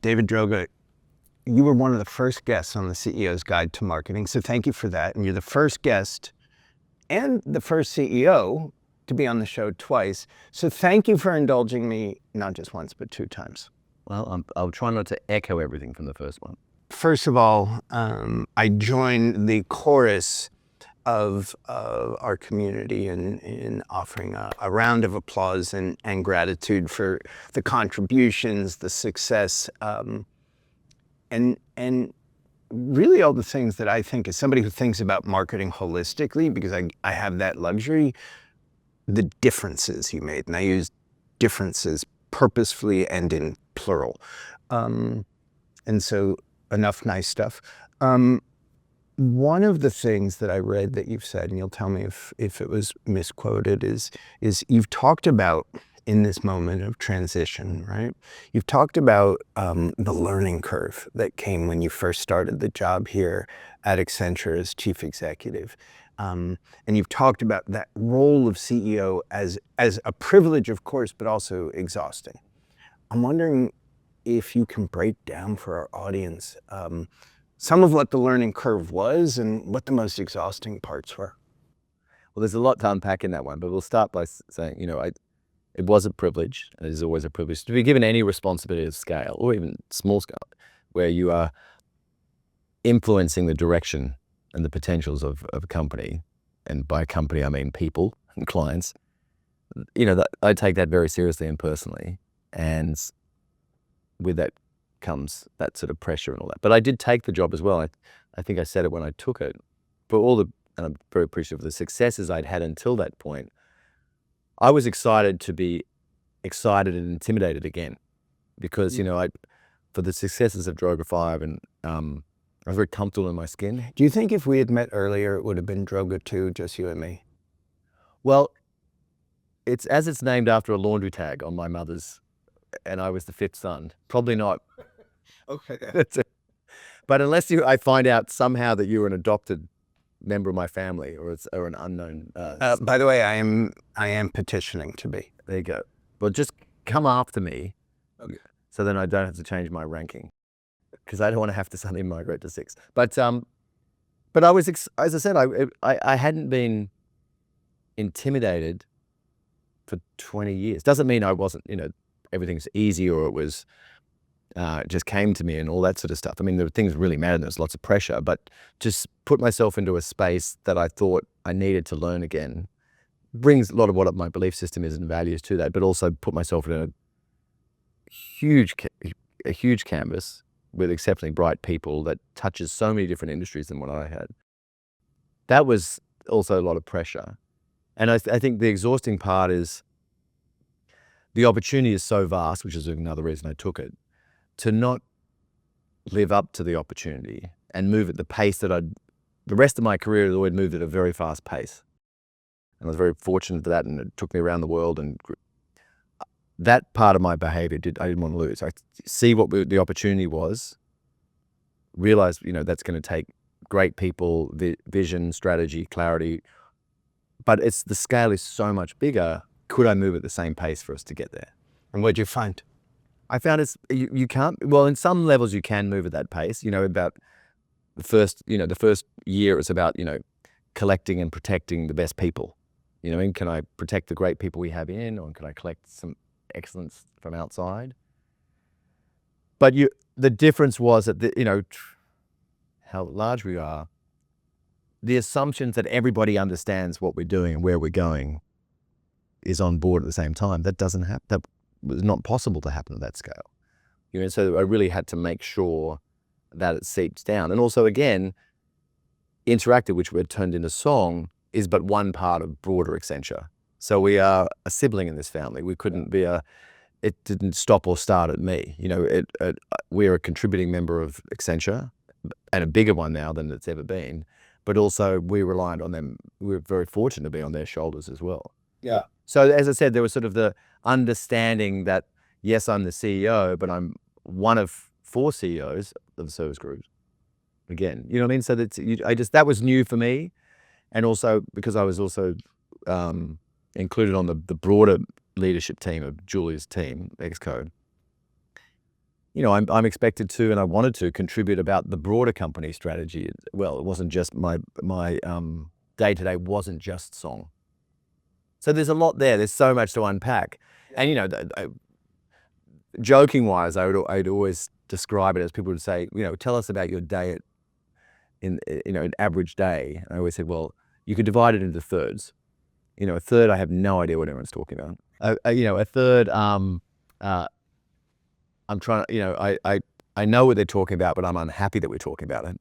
David Droga, you were one of the first guests on the CEO's Guide to Marketing, so thank you for that. And you're the first guest and the first CEO to be on the show twice. So thank you for indulging me, not just once, but 2 times. Well, I'll try not to echo everything from the first one. First of all, I join the chorus of our community in offering a round of applause and gratitude for the contributions, the success, and really all the things that I think, as somebody who thinks about marketing holistically, because I have that luxury, the differences you made. And I use differences purposefully and in plural. And so enough nice stuff. One of the things that I read that you've said, and you'll tell me if it was misquoted, is you've talked about, in this moment of transition, right? You've talked about the learning curve that came when you first started the job here at Accenture as chief executive. And you've talked about that role of CEO as a privilege, of course, but also exhausting. I'm wondering if you can break down for our audience some of what the learning curve was and what the most exhausting parts were. Well, there's a lot to unpack in that one, but we'll start by saying, it was a privilege, and it is always a privilege, to be given any responsibility of scale, or even small scale, where you are influencing the direction and the potentials of a company. And by company, I mean people and clients. I take that very seriously and personally. And with that comes that sort of pressure and all that. But I did take the job as well. I think I said it when I took it. And I'm very appreciative of the successes I'd had until that point. I was excited to be excited and intimidated again, because, for the successes of Droga 5, and I was very comfortable in my skin. Do you think if we had met earlier, it would have been Droga 2, just you and me? Well, it's named after a laundry tag on my mother's, and I was the 5th son. Probably not. Okay. That's it. But unless I find out somehow that you're an adopted member of my family, or an unknown. By the way, I am petitioning to be. There you go. Well, just come after me, Okay. so then I don't have to change my ranking, because I don't want to have to suddenly migrate to 6. But I was, as I said, I hadn't been intimidated for 20 years. Doesn't mean I wasn't, everything's easy, or it was just came to me and all that sort of stuff. I mean, there were things that really mattered. There's lots of pressure, but just put myself into a space that I thought I needed to learn again brings a lot of what my belief system is and values to that, but also put myself in a huge canvas with exceptionally bright people that touches so many different industries than what I had. That was also a lot of pressure. And I think the exhausting part is the opportunity is so vast, which is another reason I took it, to not live up to the opportunity and move at the pace that the rest of my career had always moved at a very fast pace. And I was very fortunate for that, and it took me around the world, and that part of my behavior I didn't want to lose. I see what the opportunity was, realize, that's going to take great people, vision, strategy, clarity, but the scale is so much bigger. Could I move at the same pace for us to get there? And what'd you find? I found you can't. Well, in some levels you can move at that pace. About the first year, it's about collecting and protecting the best people. And can I protect the great people we have in, or can I collect some excellence from outside? But the difference was that how large we are. The assumptions that everybody understands what we're doing and where we're going is on board at the same time. That doesn't happen. That was not possible to happen at that scale. So I really had to make sure that it seeps down. And also, again, Interactive, which we had turned into Song, is but one part of broader Accenture. So we are a sibling in this family. We couldn't be it didn't stop or start at me. We're a contributing member of Accenture, and a bigger one now than it's ever been. But also we relied on them. We were very fortunate to be on their shoulders as well. Yeah. So as I said, there was sort of the understanding that, yes, I'm the CEO, but I'm one of 4 CEOs of the service group. Again, you know what I mean? So that was new for me. And also because I was also included on the broader leadership team of Julia's team, Exco. I'm expected to, and I wanted to contribute about the broader company strategy. Well, it wasn't just my day-to-day wasn't just Song. So there's a lot there. There's so much to unpack. And, joking wise, I'd always describe it as people would say, tell us about your day an average day. And I always said, well, you could divide it into thirds. A third, I have no idea what everyone's talking about. A third, I'm trying to, I know what they're talking about, but I'm unhappy that we're talking about it.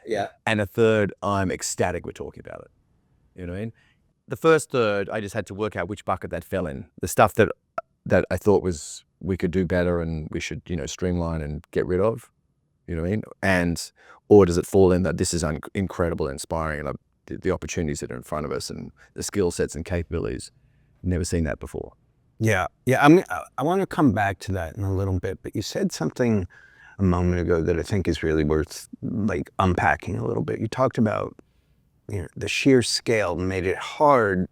Yeah. And a third, I'm ecstatic we're talking about it. You know what I mean? The first third, I just had to work out which bucket that fell in. The stuff that I thought was we could do better and we should, streamline and get rid of. You know what I mean? Or does it fall in that this is incredible, inspiring, and the opportunities that are in front of us and the skill sets and capabilities? Never seen that before. Yeah. I want to come back to that in a little bit, but you said something a moment ago that I think is really worth like unpacking a little bit. You talked about the sheer scale made it hard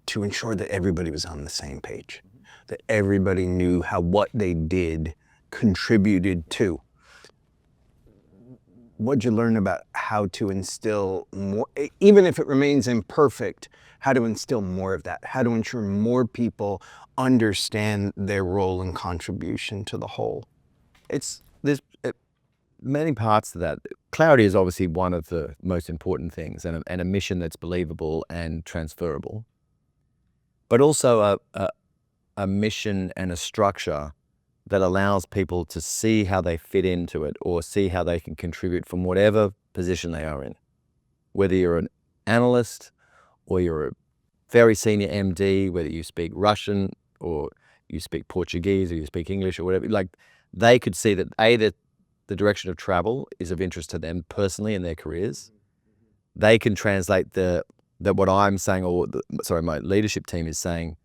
to ensure that everybody was on the same page, that everybody knew how what they did contributed to. What'd you learn about how to instill more, even if it remains imperfect, how to instill more of that, how to ensure more people understand their role and contribution to the whole? There's many parts to that. Clarity is obviously one of the most important things, and a mission that's believable and transferable, but also a mission and a structure that allows people to see how they fit into it or see how they can contribute from whatever position they are in. Whether you're an analyst or you're a very senior MD, whether you speak Russian or you speak Portuguese or you speak English or whatever, like they could see that the direction of travel is of interest to them personally in their careers. They can translate that what I'm saying, or my leadership team is saying.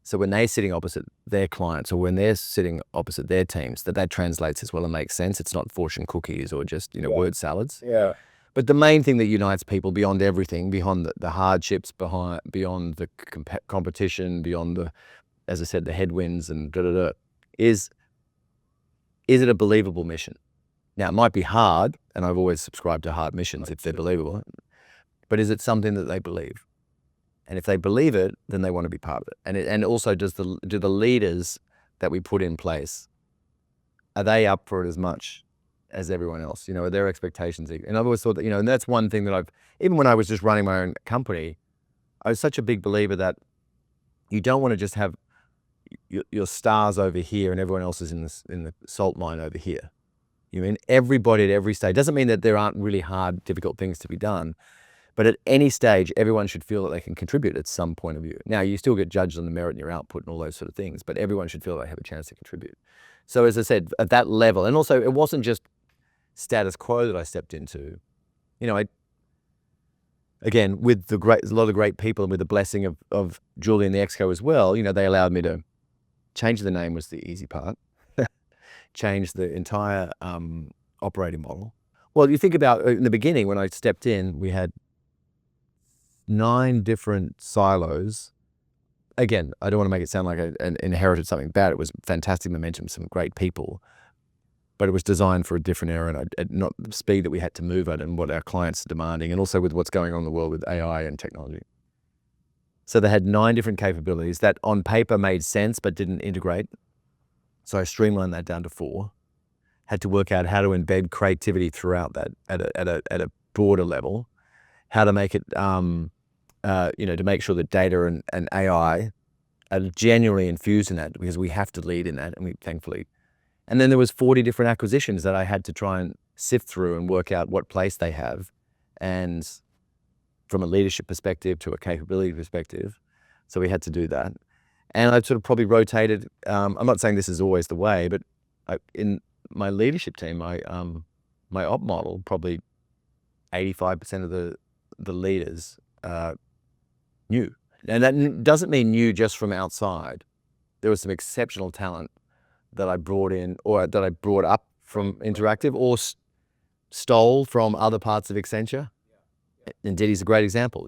So when they're sitting opposite their clients or when they're sitting opposite their teams, that translates as well and makes sense. It's not fortune cookies or just, word salads. Yeah. But the main thing that unites people beyond everything, beyond the hardships, beyond the competition, beyond as I said, the headwinds and is it a believable mission? Now, it might be hard, and I've always subscribed to hard missions if they're believable, but is it something that they believe? And if they believe it, then they want to be part of it. And also, do the leaders that we put in place, are they up for it as much as everyone else? Are their expectations? And I've always thought that, and that's one thing that even when I was just running my own company, I was such a big believer that you don't want to just have your stars over here and everyone else is in the salt mine over here. Everybody at every stage. Doesn't mean that there aren't really hard, difficult things to be done. But at any stage, everyone should feel that they can contribute at some point of view. Now, you still get judged on the merit in your output and all those sort of things, but everyone should feel they have a chance to contribute. So as I said, at that level, and also it wasn't just status quo that I stepped into. Again, with a lot of great people and with the blessing of Julie and the Exco as well, they allowed me to change the name was the easy part, change the entire operating model. Well, you think about in the beginning when I stepped in, we had 9 different silos. Again, I don't want to make it sound like I inherited something bad. It was fantastic momentum, some great people, but it was designed for a different era and not the speed that we had to move at and what our clients are demanding, and also with what's going on in the world with AI and technology. So they had 9 different capabilities that on paper made sense but didn't integrate. So I streamlined that down to 4. Had to work out how to embed creativity throughout that at a broader level, how to make it, to make sure that data and AI are genuinely infused in that, because we have to lead in that, and we thankfully. And then there was 40 different acquisitions that I had to try and sift through and work out what place they have, and from a leadership perspective to a capability perspective. So we had to do that. And I sort of probably rotated, I'm not saying this is always the way, but in my leadership team, my op model, probably 85% of the leaders new. And that doesn't mean new just from outside. There was some exceptional talent that I brought in, or that I brought up from Interactive, or stole from other parts of Accenture. And Diddy's a great example,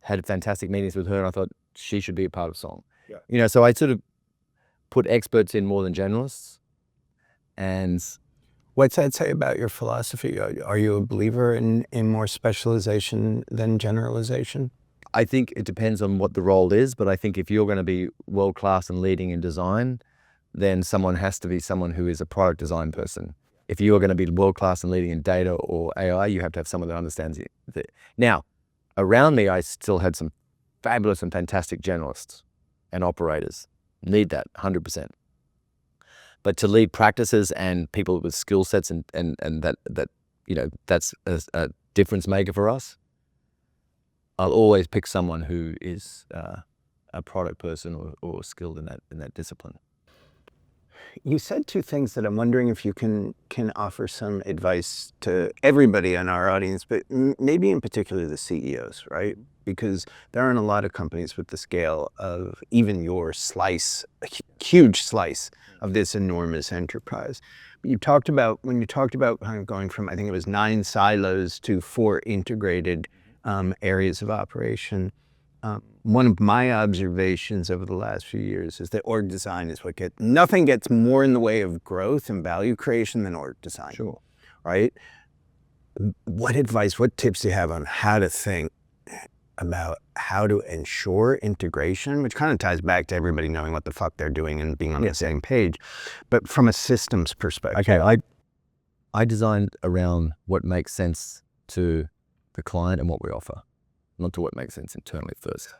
had fantastic meetings with her, and I thought she should be a part of Song. So I sort of put experts in more than generalists, And What's that say about your philosophy? Are you a believer in more specialization than generalization? I think it depends on what the role is, but I think if you're going to be world-class and leading in design, then someone has to be someone who is a product design person. If you are going to be world-class and leading in data or AI, you have to have someone that understands it. Now, around me, I still had some fabulous and fantastic generalists and operators. Need that, 100%. But to lead practices and people with skill sets and that that's a difference maker for us, I'll always pick someone who is a product person or skilled in that discipline. You said two things that I'm wondering if you can offer some advice to everybody in our audience, but maybe in particular the CEOs, right? Because there aren't a lot of companies with the scale of even your slice, a huge slice of this enormous enterprise. But when you talked about kind of going from, I think it was 9 silos to 4 integrated areas of operation. One of my observations over the last few years is that org design is nothing gets more in the way of growth and value creation than org design. Sure. Right? What tips do you have on how to think about how to ensure integration, which kind of ties back to everybody knowing what the fuck they're doing and being on the same page, but from a systems perspective? Okay, I designed around what makes sense to the client and what we offer, not to what makes sense internally first.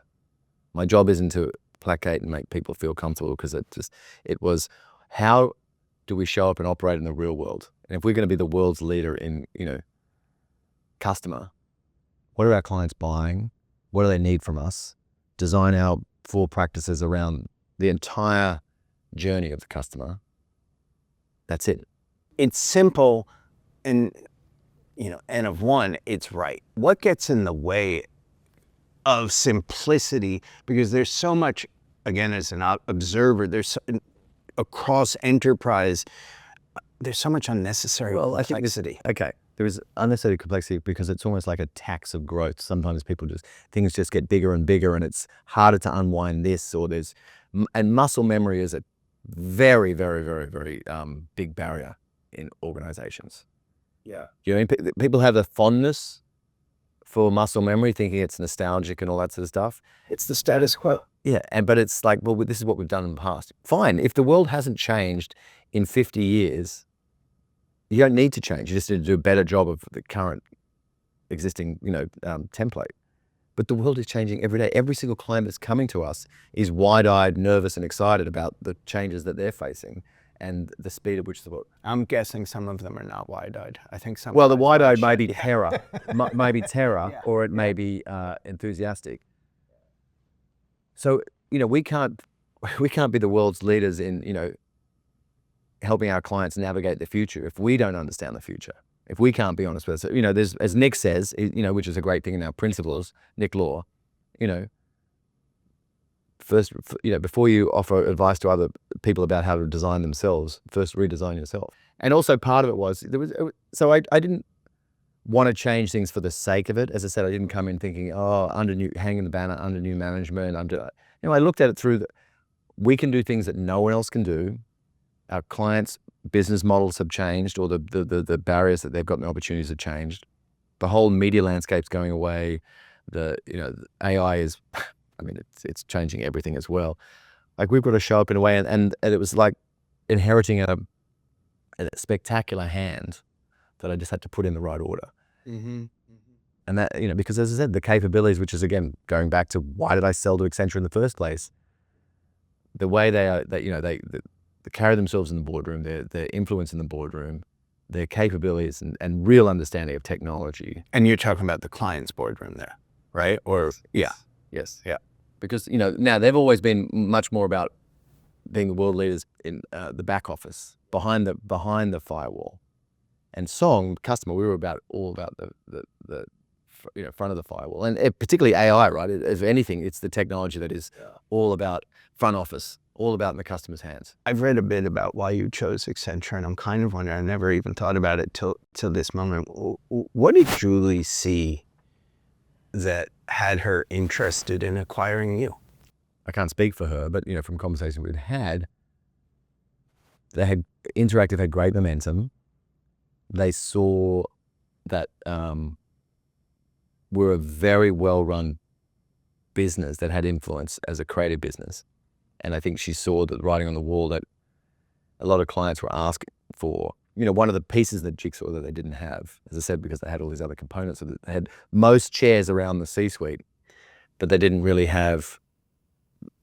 My job isn't to placate and make people feel comfortable, because it was, how do we show up and operate in the real world? And if we're going to be the world's leader in, customer, what are our clients buying? What do they need from us? Design our 4 practices around the entire journey of the customer. That's it. It's simple, and N of 1, it's right. What gets in the way of simplicity? Because there's so much, again, as an observer, across enterprise, there's so much unnecessary complexity. There is unnecessary complexity because it's almost like a tax of growth. Sometimes things just get bigger and bigger, and it's harder to unwind this, and muscle memory is a very, very, very, very big barrier in organizations. Yeah. People have the fondness for muscle memory, thinking it's nostalgic and all that sort of stuff. It's the status quo. Yeah, but it's like, well, this is what we've done in the past. Fine, if the world hasn't changed in 50 years, you don't need to change. You just need to do a better job of the current existing, template. But the world is changing every day. Every single client that's coming to us is wide-eyed, nervous, and excited about the changes that they're facing and the speed at which the world. I'm guessing some of them are not wide-eyed. I think some. Well, the wide-eyed may be terror, Yeah. or it may be enthusiastic. So we can't be the world's leaders in helping our clients navigate the future if we don't understand the future. If we can't be honest with us, there's, as Nick says, which is a great thing in our principles, Nick Law, first, before you offer advice to other people about how to design themselves, first redesign yourself. And also part of it was, so I didn't want to change things for the sake of it. As I said, I didn't come in thinking, hanging the banner under new management. I looked at it we can do things that no one else can do. Our clients' business models have changed, or the barriers that they've got and the opportunities have changed. The whole media landscape's going away. The AI is, it's changing everything as well. Like, we've got to show up in a way, and it was like inheriting a spectacular hand that I just had to put in the right order. Mm-hmm. And that, because as I said, the capabilities, which is again going back to why did I sell to Accenture in the first place? The way they carry themselves in the boardroom, their influence in the boardroom, their capabilities and real understanding of technology. And you're talking about the client's boardroom there, right? Or yeah. Yes. Yeah. Because now they've always been much more about being the world leaders in the back office, behind the firewall. And Song customer, we were all about the front of the firewall, and particularly AI, right? If anything, it's the technology that is all about front office, all about in the customer's hands. I've read a bit about why you chose Accenture, and I'm kind of wondering, I never even thought about it till this moment. What did Julie see that had her interested in acquiring you? I can't speak for her, but from conversations we'd had, Interactive had great momentum. They saw that we're a very well-run business that had influence as a creative business. And I think she saw that writing on the wall that a lot of clients were asking for, one of the pieces of the jigsaw that they didn't have, as I said, because they had all these other components. So that they had most chairs around the C-suite, but they didn't really have,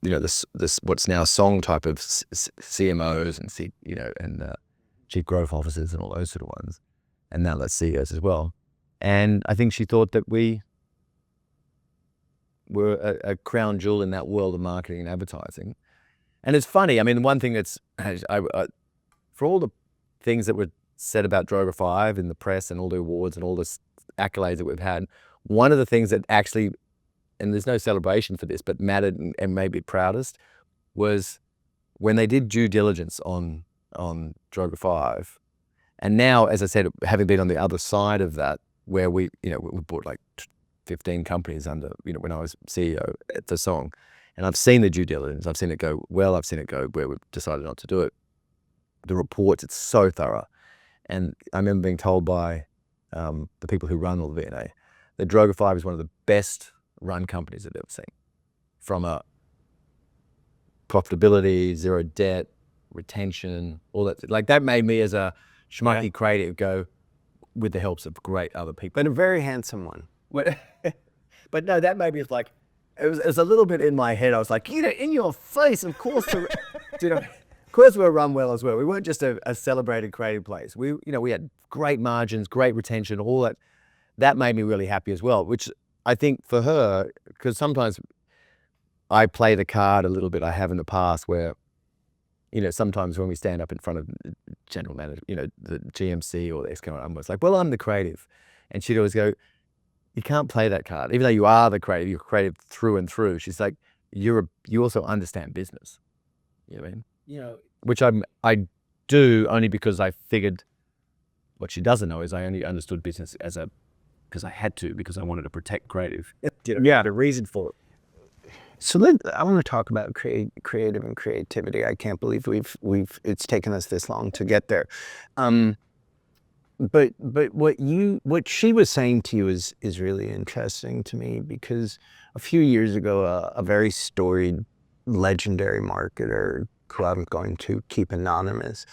this what's now Song type of CMOs and chief growth officers and all those sort of ones, and now that's CEOs as well. And I think she thought that we were a crown jewel in that world of marketing and advertising. And it's funny. I mean, one thing that's for all the things that were said about Droga 5 in the press and all the awards and all the accolades that we've had, one of the things that actually, and there's no celebration for this, but mattered and made me proudest, was when they did due diligence on Droga 5. And now, as I said, having been on the other side of that, where we bought like 15 companies under, when I was CEO for Song, and I've seen the due diligence. I've seen it go well. I've seen it go where we've decided not to do it. The reports, it's so thorough. And I remember being told by the people who run all the V&A that Droga 5 is one of the best run companies I've ever seen, from a profitability, zero debt, retention, all that. Like, that made me as a schmucky creative go, with the helps of great other people. But a very handsome one. But no, that made me like, it was a little bit in my head. I was like, in your face, of course, of course we're run well as well. We weren't just a celebrated creative place. We had great margins, great retention, all that. That made me really happy as well, which I think for her, because sometimes I play the card a little bit I have in the past where, sometimes when we stand up in front of general manager, the GMC or the Exco, I'm always like, well, I'm the creative. And she'd always go, you can't play that card. Even though you are the creative, you're creative through and through. She's like, you also understand business. You know what I mean? Which I do, only because I figured what she doesn't know is I only understood business because I had to, because I wanted to protect creative. Yeah. The reason for it. So I want to talk about creative and creativity. I can't believe it's taken us this long to get there. But what she was saying to you is really interesting to me, because a few years ago, a very storied, legendary marketer, who I'm going to keep anonymous,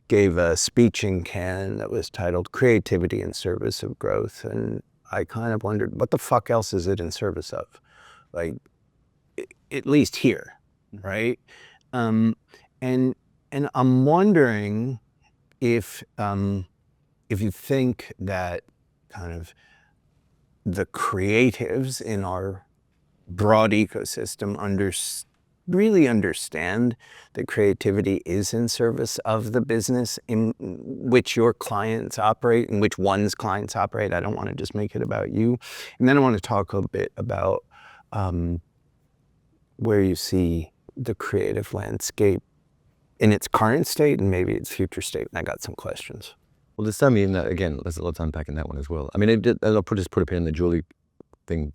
gave a speech in Cannes that was titled "Creativity in Service of Growth," and I kind of wondered, what the fuck else is it in service of? Like, at least here, right? And I'm wondering if you think that kind of the creatives in our broad ecosystem really understand that creativity is in service of the business in which your clients operate, in which one's clients operate. I don't want to just make it about you. And then I want to talk a bit about where you see the creative landscape in its current state and maybe its future state. And I got some questions. Well, there's so many in that. Again, there's a lot to unpack in that one as well. I mean, I'll just put a pin in the Julie thing.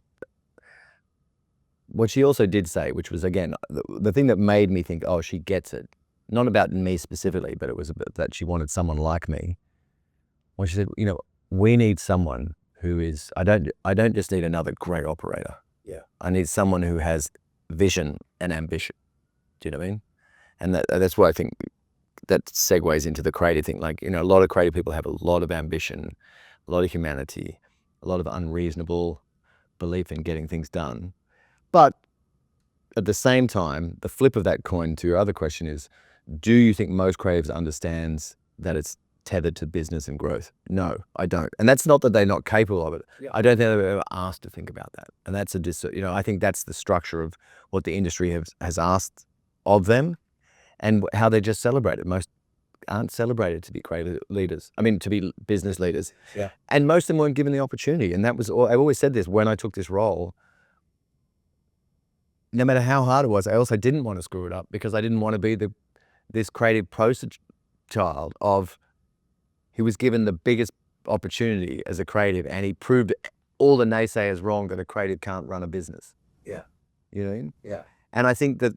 What she also did say, which was, again, the thing that made me think, oh, she gets it. Not about me specifically, but it was about that she wanted someone like me. When she said, we need someone who is, I don't just need another great operator. Yeah. I need someone who has vision and ambition. Do you know what I mean? And that's why I think that segues into the creative thing. Like, a lot of creative people have a lot of ambition, a lot of humanity, a lot of unreasonable belief in getting things done. But at the same time, the flip of that coin to your other question is, do you think most creatives understands that it's tethered to business and growth? No, I don't. And that's not that they're not capable of it. Yeah. I don't think they've ever asked to think about that. And that's I think that's the structure of what the industry has asked of them, and how they just celebrate it. Most aren't celebrated to be creative leaders. I mean, to be business leaders. Yeah. And most of them weren't given the opportunity. And that was, I've always said this, when I took this role, no matter how hard it was, I also didn't want to screw it up, because I didn't want to be this creative poster child of, he was given the biggest opportunity as a creative, and he proved all the naysayers wrong that a creative can't run a business. Yeah. You know what I mean? Yeah. And I think that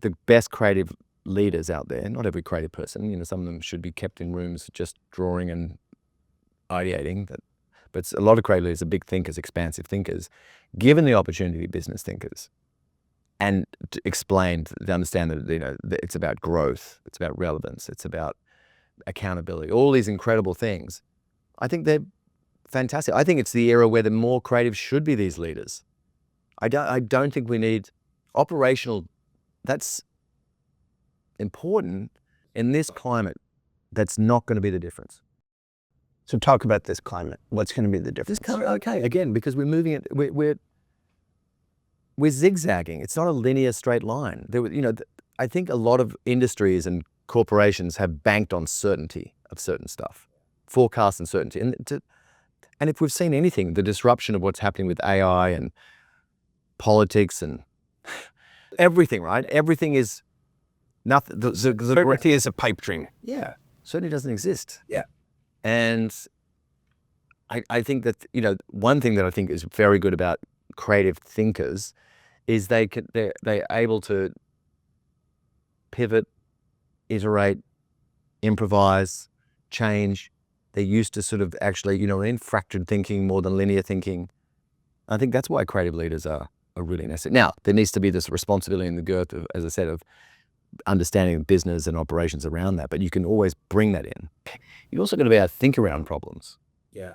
the best creative leaders out there, not every creative person, some of them should be kept in rooms just drawing and ideating, but a lot of creative leaders are big thinkers, expansive thinkers, given the opportunity to be business thinkers and to explain, to understand that it's about growth, it's about relevance, it's about accountability, all these incredible things. I think they're fantastic. I think it's the era where the more creative should be these leaders. I don't think we need operational. That's important in this climate. That's not going to be the difference. So talk about this climate. What's going to be the difference? Okay, again, because we're moving it. We're zigzagging. It's not a linear straight line. I think a lot of industries and corporations have banked on certainty of certain stuff, forecast and certainty, and if we've seen anything, the disruption of what's happening with AI and politics and everything, right? Everything is nothing. The certainty is a pipe dream. Yeah, certainty doesn't exist. Yeah, and I think that one thing that I think is very good about creative thinkers is they're able to pivot, iterate, improvise, change. They're used to sort of actually, fractured thinking more than linear thinking. I think that's why creative leaders are really necessary. Now, there needs to be this responsibility in the girth of, as I said, of understanding business and operations around that, but you can always bring that in. You've also got to be able to think around problems. Yeah.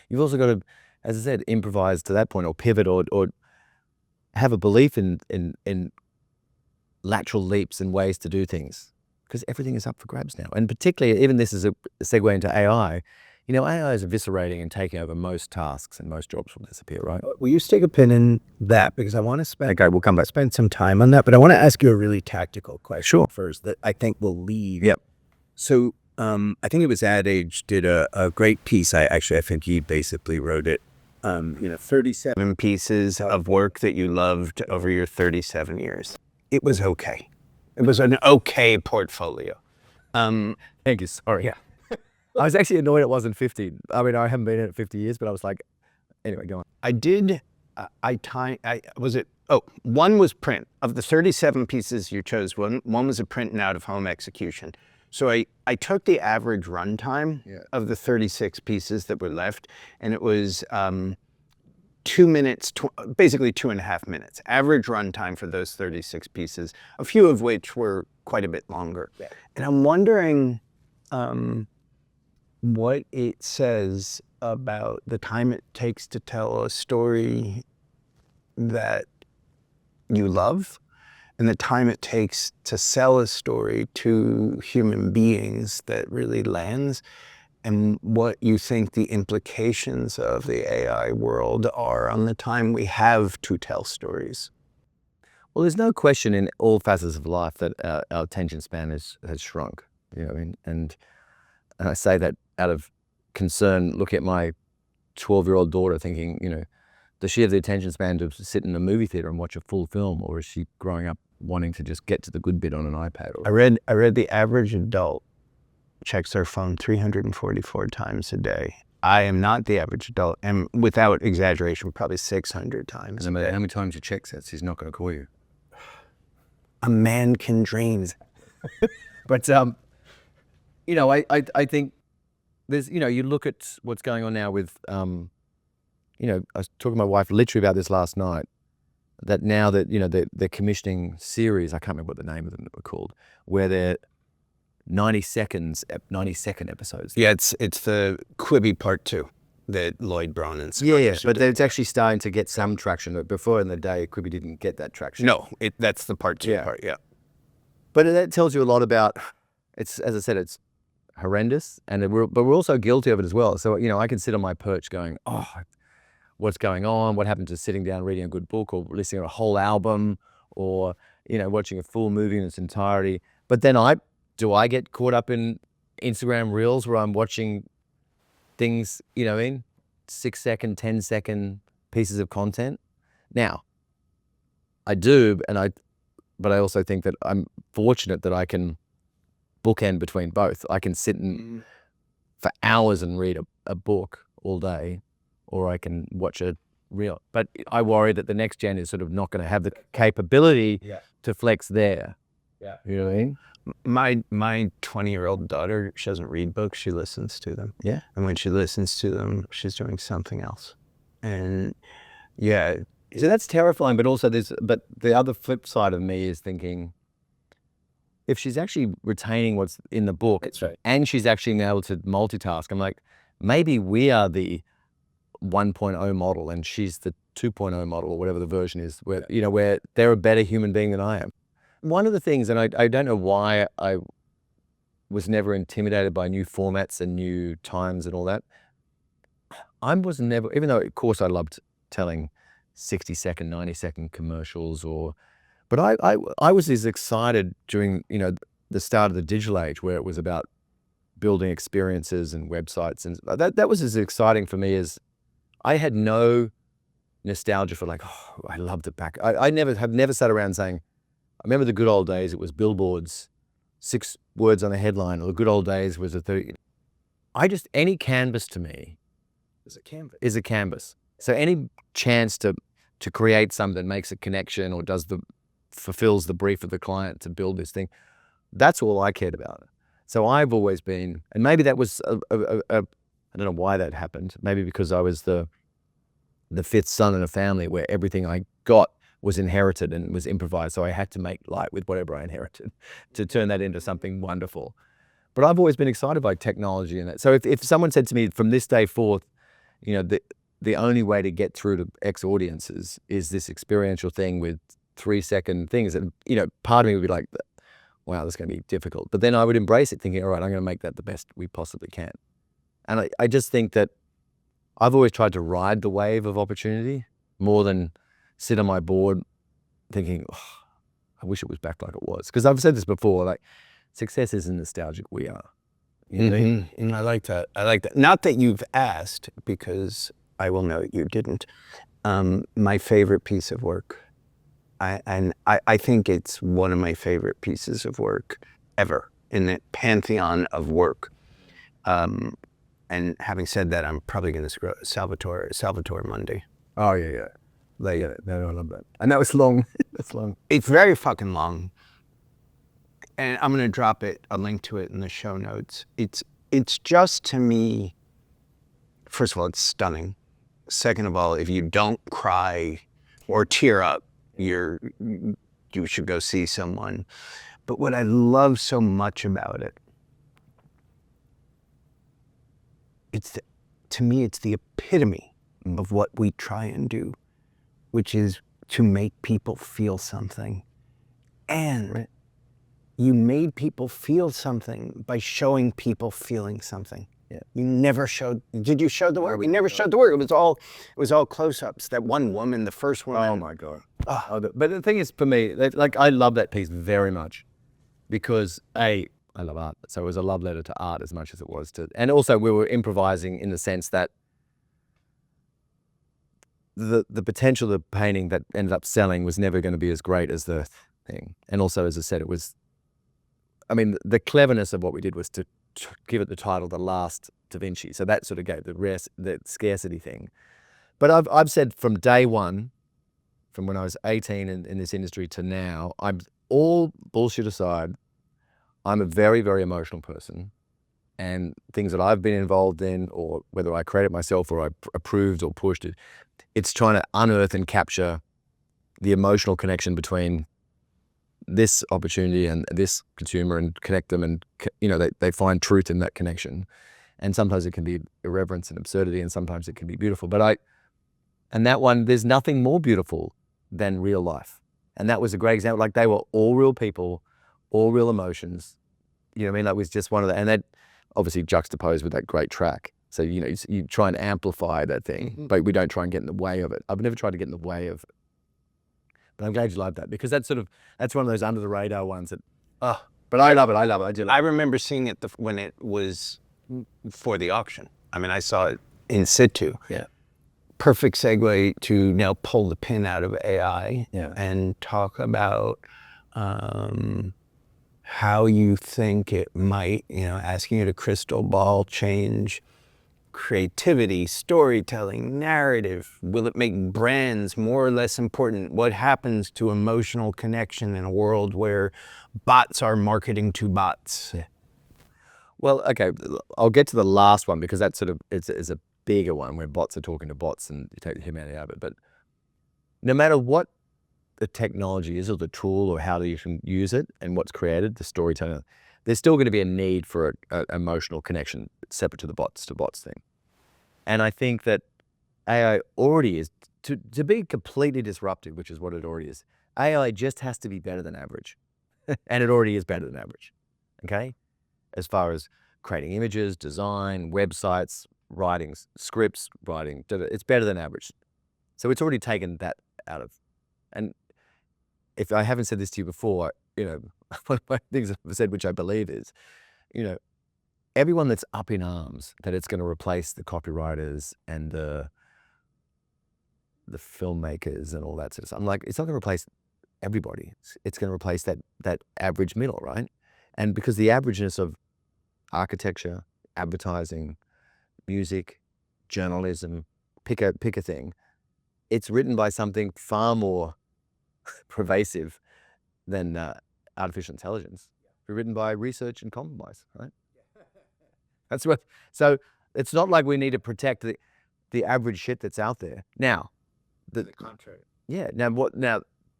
You've also got to, as I said, improvise to that point, or pivot, or have a belief in lateral leaps and ways to do things, because everything is up for grabs now. And particularly, even this is a segue into AI. AI is eviscerating and taking over most tasks, and most jobs will disappear, right? Will you stick a pin in that? Because I want to we'll come back. spend some time on that, but I want to ask you a really tactical question Sure. first that I think will lead. Yep. So I think it was Ad Age did a great piece. I think he basically wrote it, 37 pieces of work that you loved over your 37 years. It was okay. It was an okay portfolio. Thank you. Sorry. Yeah. I was actually annoyed it wasn't 50. I mean, I haven't been in it 50 years, but I was like, anyway, go on. I did, one was print. Of the 37 pieces you chose, one was a print and out-of-home execution. So I took the average runtime of the 36 pieces that were left, and it was 2 minutes, basically 2.5 minutes. Average runtime for those 36 pieces, a few of which were quite a bit longer. Yeah. And I'm wondering what it says about the time it takes to tell a story that you love, and the time it takes to sell a story to human beings that really lands, and what you think the implications of the AI world are on the time we have to tell stories. Well, there's no question in all facets of life that our attention span has shrunk. And I say that out of concern. Look at my 12-year-old daughter, thinking, does she have the attention span to sit in a movie theater and watch a full film, or is she growing up wanting to just get to the good bit on an iPad? I read the average adult checks their phone 344 times a day. I am not the average adult, and without exaggeration, probably 600 times. No matter how many times you check that, he's not going to call you. A man can dream. But I think there's, you look at what's going on now with, I was talking to my wife literally about this last night, that now that, they're commissioning series, I can't remember what the name of them were called, where they're 90-second episodes. Yeah, it's the Quibi Part 2 that Lloyd Bronin's. Yeah, but it's actually starting to get some traction. Before in the day, Quibi didn't get that traction. No, that's the Part 2 part, yeah. But that tells you a lot about, as I said, it's horrendous, but we're also guilty of it as well. So, I can sit on my perch going, oh, what's going on? What happened to sitting down, reading a good book, or listening to a whole album, or, watching a full movie in its entirety? But then do I get caught up in Instagram Reels where I'm watching things, in 6-second, 10-second pieces of content? Now, I do, but I also think that I'm fortunate that I can bookend between both. I can sit for hours and read a book all day, or I can watch a reel. But I worry that the next gen is sort of not going to have the capability to flex there. Yeah. You know what I mean? My 20-year-old daughter, she doesn't read books, she listens to them. Yeah. And when she listens to them, she's doing something else. And yeah. So that's terrifying, but also but the other flip side of me is thinking, if she's actually retaining what's in the book, That's right. and she's actually able to multitask, I'm like, maybe we are the 1.0 model and she's the 2.0 model, or whatever the version is, where, you know, where they're a better human being than I am. One of the things, and I don't know why I was never intimidated by new formats and new times and all that. I was never, even though of course I loved telling 60-second, 90-second commercials, but I was as excited during, you know, the start of the digital age, where it was about building experiences and websites, and that was as exciting for me as, I had no nostalgia for like, oh, I loved it back. I have never sat around saying, I remember the good old days, it was billboards, 6 words on a headline, or the good old days was a 30. Any canvas to me is a canvas. So any chance to create something that makes a connection or fulfills the brief of the client to build this thing, that's all I cared about. So I've always been, and maybe that was I don't know why that happened. Maybe because I was the 5th son in a family where everything I got was inherited and was improvised. So I had to make light with whatever I inherited to turn that into something wonderful. But I've always been excited by technology and that. So if someone said to me from this day forth, you know, the only way to get through to X audiences is this experiential thing with 3-second things, and, you know, part of me would be like, wow, this is going to be difficult. But then I would embrace it, thinking, all right, I'm going to make that the best we possibly can. And I just think that I've always tried to ride the wave of opportunity more than sit on my board thinking, oh, I wish it was back like it was. Because I've said this before, like, success isn't nostalgic, we are. You know what I mean? And I like that. I like that. Not that you've asked, because I will note you didn't. My favorite piece of work, I think it's one of my favorite pieces of work ever in the pantheon of work. And having said that, I'm probably going to screw Salvatore Mundi. Oh, yeah. Like, No, I love that. And that was long. That's long. It's very fucking long. And I'm going to drop a link to it in the show notes. It's just, to me, first of all, it's stunning. Second of all, if you don't cry or tear up, you should go see someone. But what I love so much about it, to me, it's the epitome of what we try and do, which is to make people feel something. And you made people feel something by showing people feeling something. Yeah. You never showed. Did you show the work? We never showed the work. It was all close-ups. That one woman, the first woman. Oh my God. But the thing is, for me, like, I love that piece very much because I love art. So it was a love letter to art as much as it was to, and also we were improvising in the sense that the potential of the painting that ended up selling was never going to be as great as the thing. And also, as I said, it was, I mean, the cleverness of what we did was to give it the title, The Last Da Vinci. So that sort of gave the scarcity thing. But I've said from day one, from when I was 18 in this industry to now, I'm, all bullshit aside, I'm a very, very emotional person. And things that I've been involved in, or whether I created myself or I approved or pushed it, it's trying to unearth and capture the emotional connection between this opportunity and this consumer and connect them, and, you know, they find truth in that connection. And sometimes it can be irreverence and absurdity, and sometimes it can be beautiful. And that one, there's nothing more beautiful than real life. And that was a great example. Like, they were all real people, all real emotions. You know what I mean? That was just one of the, and that obviously juxtaposed with that great track. So, you know, you try and amplify that thing, but we don't try and get in the way of it. I've never tried to get in the way of it. But I'm glad you like that, because that's one of those under the radar ones that, but I love it. I do love it. I remember seeing it when it was for the auction. I mean, I saw it in situ. Yeah. Perfect segue to now pull the pin out of AI, Yeah, and talk about how you think it might, you know, asking you to crystal ball, change creativity, storytelling, narrative? Will it make brands more or less important? What happens to emotional connection in a world where bots are marketing to bots? Well, okay, I'll get to the last one because that sort of is a bigger one where bots are talking to bots and you take the humanity out of it. But no matter what the technology is or the tool or how you can use it and what's created, the storytelling, there's still going to be a need for an emotional connection separate to the bots thing. And I think that AI already is, to be completely disruptive, which is what it already is, AI just has to be better than average. And it already is better than average, okay? As far as creating images, design, websites, writing scripts, it's better than average. So it's already taken that out of, and if I haven't said this to you before, one of my things I've said, which I believe is, everyone that's up in arms that it's going to replace the copywriters and the filmmakers and all that sort of stuff. I'm like, it's not going to replace everybody. It's going to replace that average middle, right? And because the averageness of architecture, advertising, music, journalism, pick a thing, it's written by something far more pervasive than artificial intelligence. Written by research and compromise, right? That's what. So it's not like we need to protect the average shit that's out there. Now, The contrary. yeah.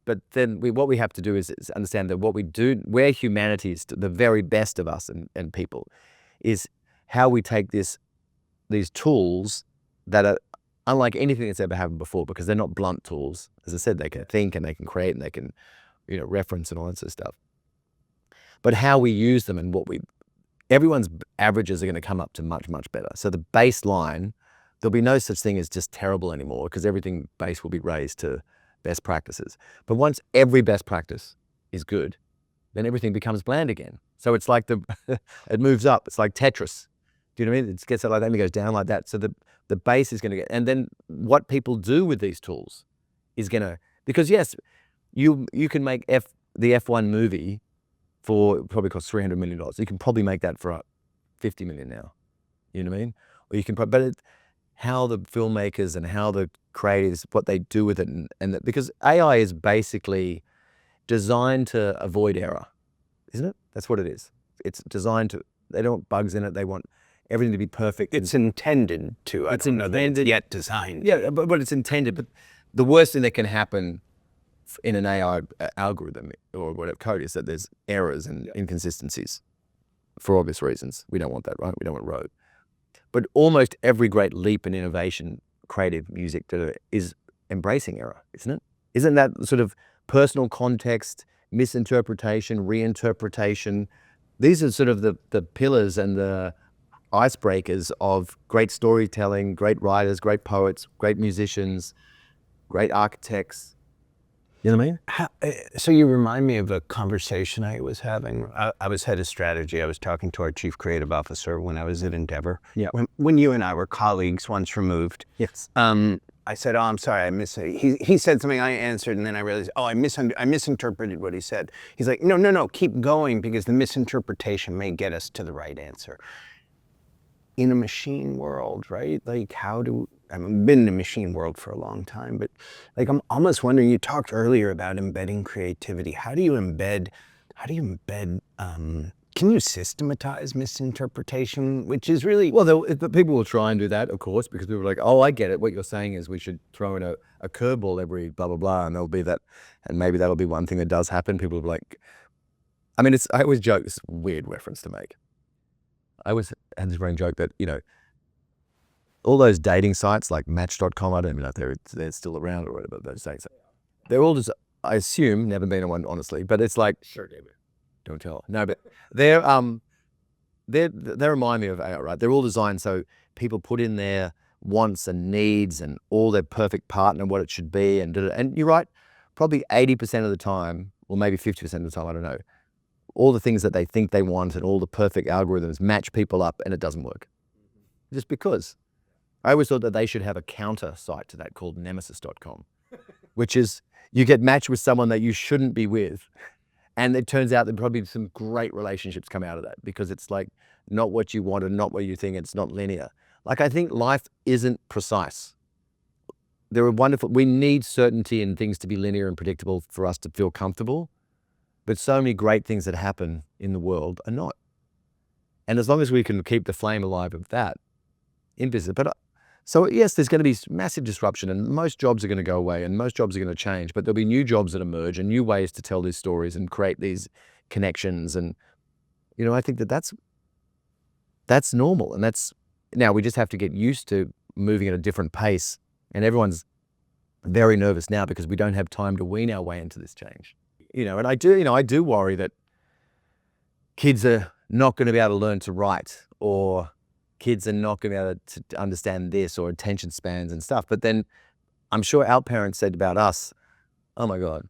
But then what we have to do is understand that what we do, where humanity is the very best of us and people, is how we take these tools that are unlike anything that's ever happened before, because they're not blunt tools. As I said, they can think and they can create and they can, reference and all that sort of stuff. But how we use them and everyone's averages are going to come up to much, much better. So the baseline, there'll be no such thing as just terrible anymore, because everything base will be raised to best practices. But once every best practice is good, then everything becomes bland again. So it's like it moves up. It's like Tetris. Do you know what I mean? It gets like that and it goes down like that. So the base is going to get, and then what people do with these tools is going to, because yes, you can make the F1 movie for probably cost $300 million. You can probably make that for $50 million now. You know what I mean? Or you can, but how the filmmakers and how the creators, what they do with it, because AI is basically designed to avoid error, isn't it? That's what it is. It's designed to, they don't want bugs in it. They want everything to be perfect. It's intended to. It's I don't know that it's intended- yet designed. Yeah, but it's intended. But the worst thing that can happen in an AI algorithm or whatever code is that there's errors and inconsistencies for obvious reasons. We don't want that, right? We don't want rogue. But almost every great leap in innovation, creative music is embracing error, isn't it? Isn't that sort of personal context, misinterpretation, reinterpretation? These are sort of the pillars and the icebreakers of great storytelling, great writers, great poets, great musicians, great architects. You know what I mean? So you remind me of a conversation I was having. I was head of strategy. I was talking to our chief creative officer when I was at Endeavor. Yeah. When you and I were colleagues once removed. Yes. I said, "Oh, I'm sorry, I missed it." He said something, I answered, and then I realized, I misinterpreted what he said. He's like, no, keep going, because the misinterpretation may get us to the right answer. In a machine world, right? Like, I've been in the machine world for a long time, but like, I'm almost wondering, you talked earlier about embedding creativity. How do you embed, can you systematize misinterpretation, which is really... Well, people will try and do that, of course, because people are like, oh, I get it. What you're saying is we should throw in a curveball every blah, blah, blah, and there'll be that, and maybe that'll be one thing that does happen. People will be like, I always joke, this is a weird reference to make. I always had this running joke that, all those dating sites like Match.com, I don't even know if they're still around or whatever, those dating sites, they're all just, I assume, never been on one, honestly, but it's like, Sure, David. don't tell. No, but they remind me of AI, right? They're all designed so people put in their wants and needs and all their perfect partner, what it should be, and you're right, probably 80% of the time, or maybe 50% of the time, I don't know, all the things that they think they want and all the perfect algorithms match people up, and it doesn't work. Just because. I always thought that they should have a counter site to that called nemesis.com, which is you get matched with someone that you shouldn't be with. And it turns out that probably some great relationships come out of that, because it's like not what you want and not what you think. It's not linear. Like, I think life isn't precise. We need certainty and things to be linear and predictable for us to feel comfortable. But so many great things that happen in the world are not. And as long as we can keep the flame alive of that in business. So yes, there's going to be massive disruption and most jobs are going to go away and most jobs are going to change, but there'll be new jobs that emerge and new ways to tell these stories and create these connections. And, I think that's normal. And now we just have to get used to moving at a different pace. And everyone's very nervous now because we don't have time to wean our way into this change. And I do worry that kids are not going to be able to learn to write, or kids are not going to be able to understand this, or attention spans and stuff. But then I'm sure our parents said about us, oh my God,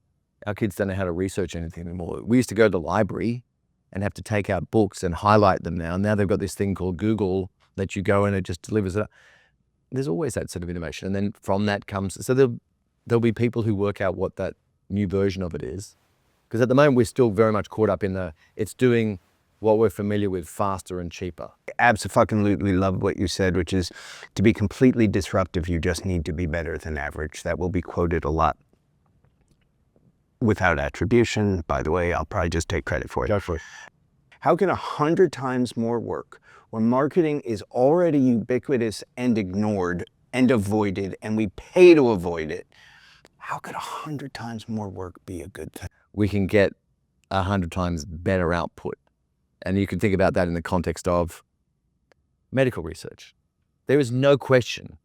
our kids don't know how to research anything anymore. We used to go to the library and have to take out books and highlight them now. Now they've got this thing called Google that you go in and it just delivers it. There's always that sort of innovation. And then from that comes, so there'll be people who work out what that new version of it is. Because at the moment, we're still very much caught up in it's doing what we're familiar with faster and cheaper. Absolutely love what you said, which is to be completely disruptive, you just need to be better than average. That will be quoted a lot without attribution. By the way, I'll probably just take credit for it. Go for it. How can 100 times more work when marketing is already ubiquitous and ignored and avoided, and we pay to avoid it? How could 100 times more work be a good thing? We can get 100 times better output. And you can think about that in the context of medical research. There is no question,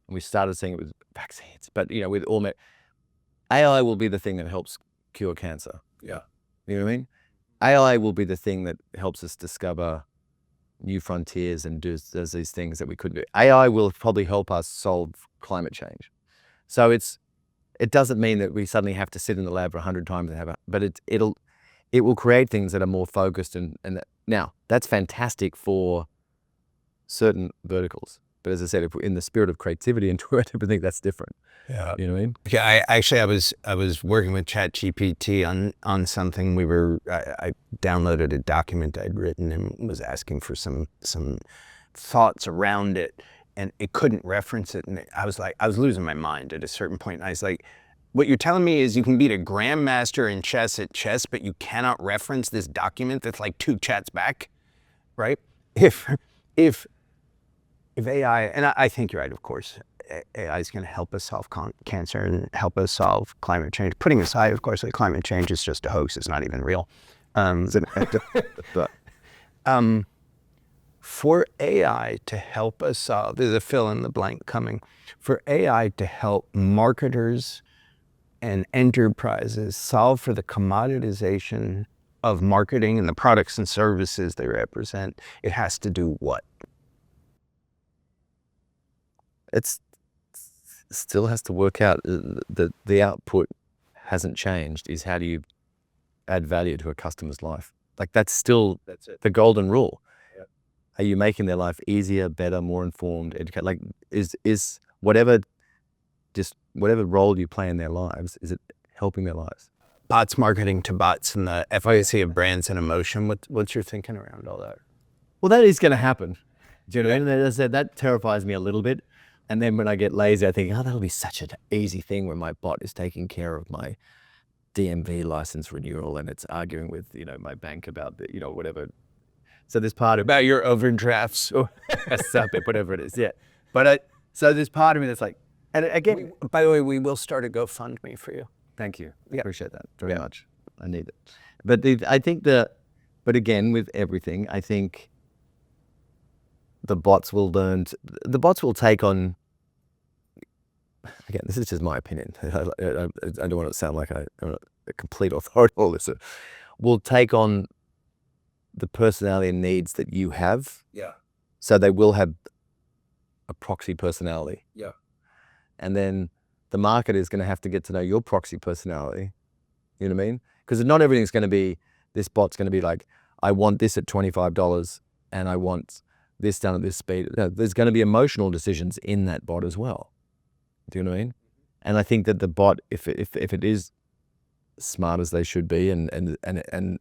and we started saying it with vaccines, but with all AI will be the thing that helps cure cancer. Yeah. You know what I mean? AI will be the thing that helps us discover new frontiers and does these things that we couldn't do. AI will probably help us solve climate change. So it doesn't mean that we suddenly have to sit in the lab for 100 times and but it will create things that are more focused and now that's fantastic for certain verticals. But as I said, if we're in the spirit of creativity and everything, that's different. Yeah. You know what I mean? Yeah, I was working with ChatGPT on something. I downloaded a document I'd written and was asking for some thoughts around it, and it couldn't reference it. And I was losing my mind at a certain point. And I was like, what you're telling me is you can beat a grandmaster in chess at chess, but you cannot reference this document that's like 2 chats back, right? If AI, and I think you're right, of course, AI is going to help us solve cancer and help us solve climate change. Putting aside, of course, that climate change is just a hoax. It's not even real. For AI to help us solve, there's a fill in the blank coming, for AI to help marketers and enterprises solve for the commoditization of marketing and the products and services they represent, it has to do what? It still has to work out. The output hasn't changed. Is how do you add value to a customer's life? Like that's it. The golden rule. Yep. Are you making their life easier, better, more informed, educated? Like is whatever role you play in their lives, is it helping their lives? Bots marketing to bots and the efficacy of brands and emotion. What's your thinking around all that? Well, that is going to happen. Do you know what I mean? As I said, that terrifies me a little bit. And then when I get lazy, I think, oh, that'll be such an easy thing when my bot is taking care of my DMV license renewal and it's arguing with, my bank about, whatever. So there's part of About your overdrafts or whatever it is. Yeah. But so there's part of me that's like, and again, by the way, we will start a GoFundMe for you. Thank you. Yeah. Appreciate that very much. I need it. But but again, with everything, I think the bots will take on, again, this is just my opinion. I don't want to sound like I'm a complete authority on this. Will take on the personality and needs that you have. Yeah. So they will have a proxy personality. Yeah. And then the market is going to have to get to know your proxy personality. You know what I mean? Because not everything's going to be, this bot's going to be like, I want this at $25 and I want this done at this speed. There's going to be emotional decisions in that bot as well. Do you know what I mean? And I think that the bot, if it is smart as they should be and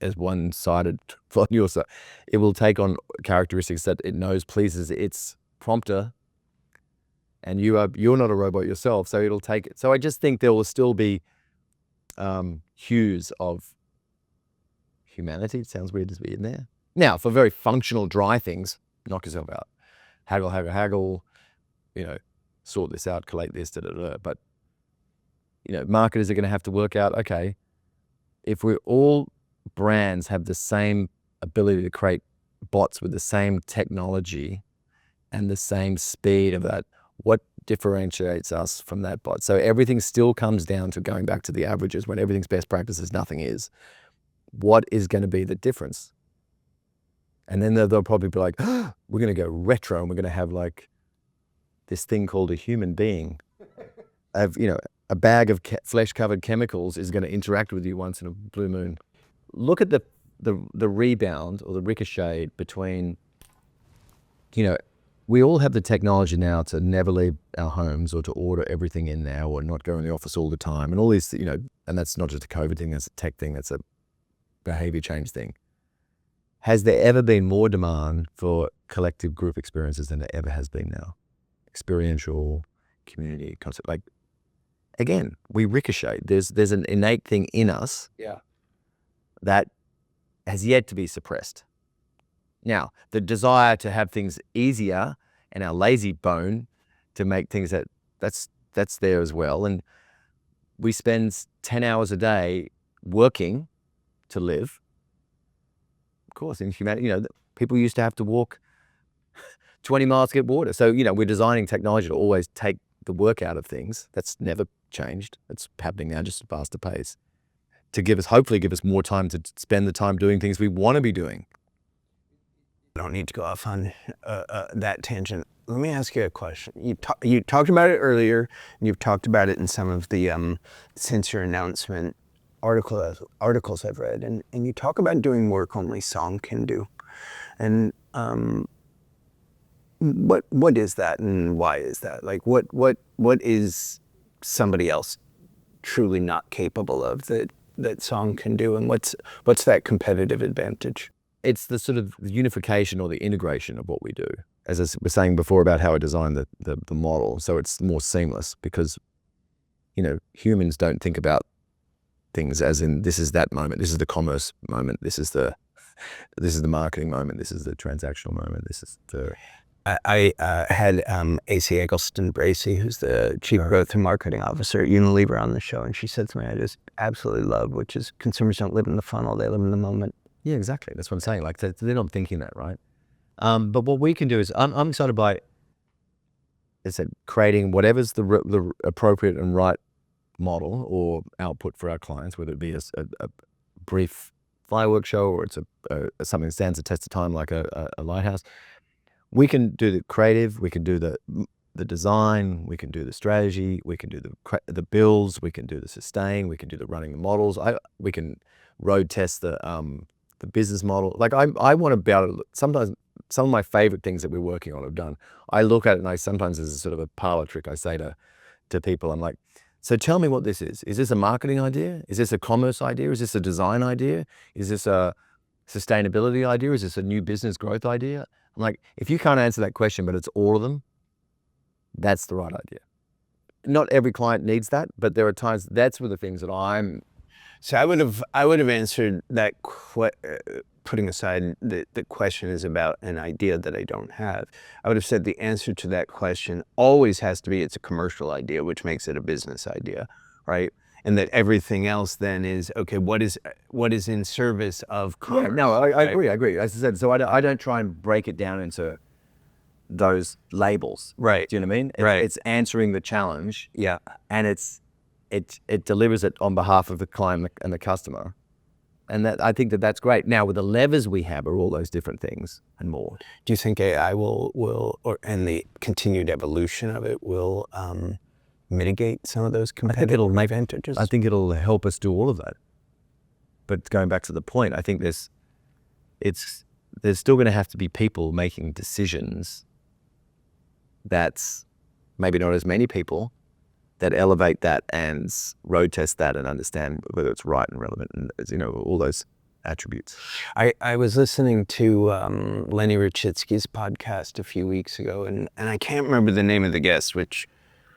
as one-sided on your side, it will take on characteristics that it knows pleases its prompter and you're not a robot yourself, so it'll take it. So I just think there will still be hues of humanity. It sounds weird to be in there. Now, for very functional, dry things, knock yourself out. Haggle, haggle, haggle. Sort this out, collate this, da da da. But marketers are going to have to work out. Okay, if we're all brands have the same ability to create bots with the same technology and the same speed of that, what differentiates us from that bot? So everything still comes down to going back to the averages. When everything's best practices, nothing is. What is going to be the difference? And then they'll probably be like, oh, we're going to go retro, and we're going to have like this thing called a human being. A bag of flesh-covered chemicals is going to interact with you once in a blue moon. Look at the rebound or the ricochet between, we all have the technology now to never leave our homes or to order everything in now or not go in the office all the time and all these, and that's not just a COVID thing, that's a tech thing, that's a behavior change thing. Has there ever been more demand for collective group experiences than there ever has been now? Experiential, community concept. Like, again, we ricochet. There's an innate thing in us that has yet to be suppressed. Now, the desire to have things easier and our lazy bone to make things that's there as well. And we spend 10 hours a day working to live. Of course, in humanity, people used to have to walk 20 miles to get water. So, we're designing technology to always take the work out of things. That's never changed. It's happening now, just at a faster pace. To hopefully give us more time to spend the time doing things we want to be doing. I don't need to go off on that tangent. Let me ask you a question. You talked about it earlier, and you've talked about it in some of the since your announcement articles I've read, and you talk about doing work only Song can do. And what is that, and why is that? Like, what is somebody else truly not capable of that Song can do, and what's that competitive advantage? It's the sort of unification or the integration of what we do. As I was saying before about how I designed the model, so it's more seamless because, humans don't think about things as in this is that moment, this is the commerce moment, this is the marketing moment, this is the transactional moment, this is the... I had AC Eggleston Bracey, who's the Chief Growth and Marketing Officer at Unilever, on the show, and she said something I just absolutely love, which is consumers don't live in the funnel, they live in the moment. Yeah, exactly. That's what I'm saying. Like, they're not thinking that, right? But what we can do is, I'm excited by, as I said, creating whatever's the appropriate and right model or output for our clients, whether it be a brief fireworks show or it's something that stands the test of time like a lighthouse. We can do the creative, we can do the design, we can do the strategy, we can do the builds, we can do the sustain, we can do the running the models. We can road test the business model. Like, I want to be able to, sometimes some of my favorite things that we're working on have done. I look at it and sometimes as a sort of a parlor trick, I say to people, I'm like, so tell me what this is. Is this a marketing idea? Is this a commerce idea? Is this a design idea? Is this a sustainability idea? Is this a new business growth idea? I'm like, if you can't answer that question, but it's all of them, that's the right idea. Not every client needs that, but there are times that's one of the things that I'm... So I would have answered that, putting aside the question is about an idea that I don't have. I would have said the answer to that question always has to be it's a commercial idea, which makes it a business idea, right? And that everything else then is, okay, what is in service of commerce? Yeah, no, I agree. As I said, so I don't try and break it down into those labels. Right. Do you know what I mean? Right. It's answering the challenge. Yeah. And it delivers it on behalf of the client and the customer. And I think that's great. Now, with the levers we have are all those different things and more. Do you think AI and the continued evolution of it will mitigate some of those competitive advantages? I think it'll help us do all of that. But going back to the point, I think there's still going to have to be people making decisions. That's maybe not as many people that elevate that and road test that and understand whether it's right and relevant and all those attributes. I was listening to Lenny Rachitsky's podcast a few weeks ago, and I can't remember the name of the guest, which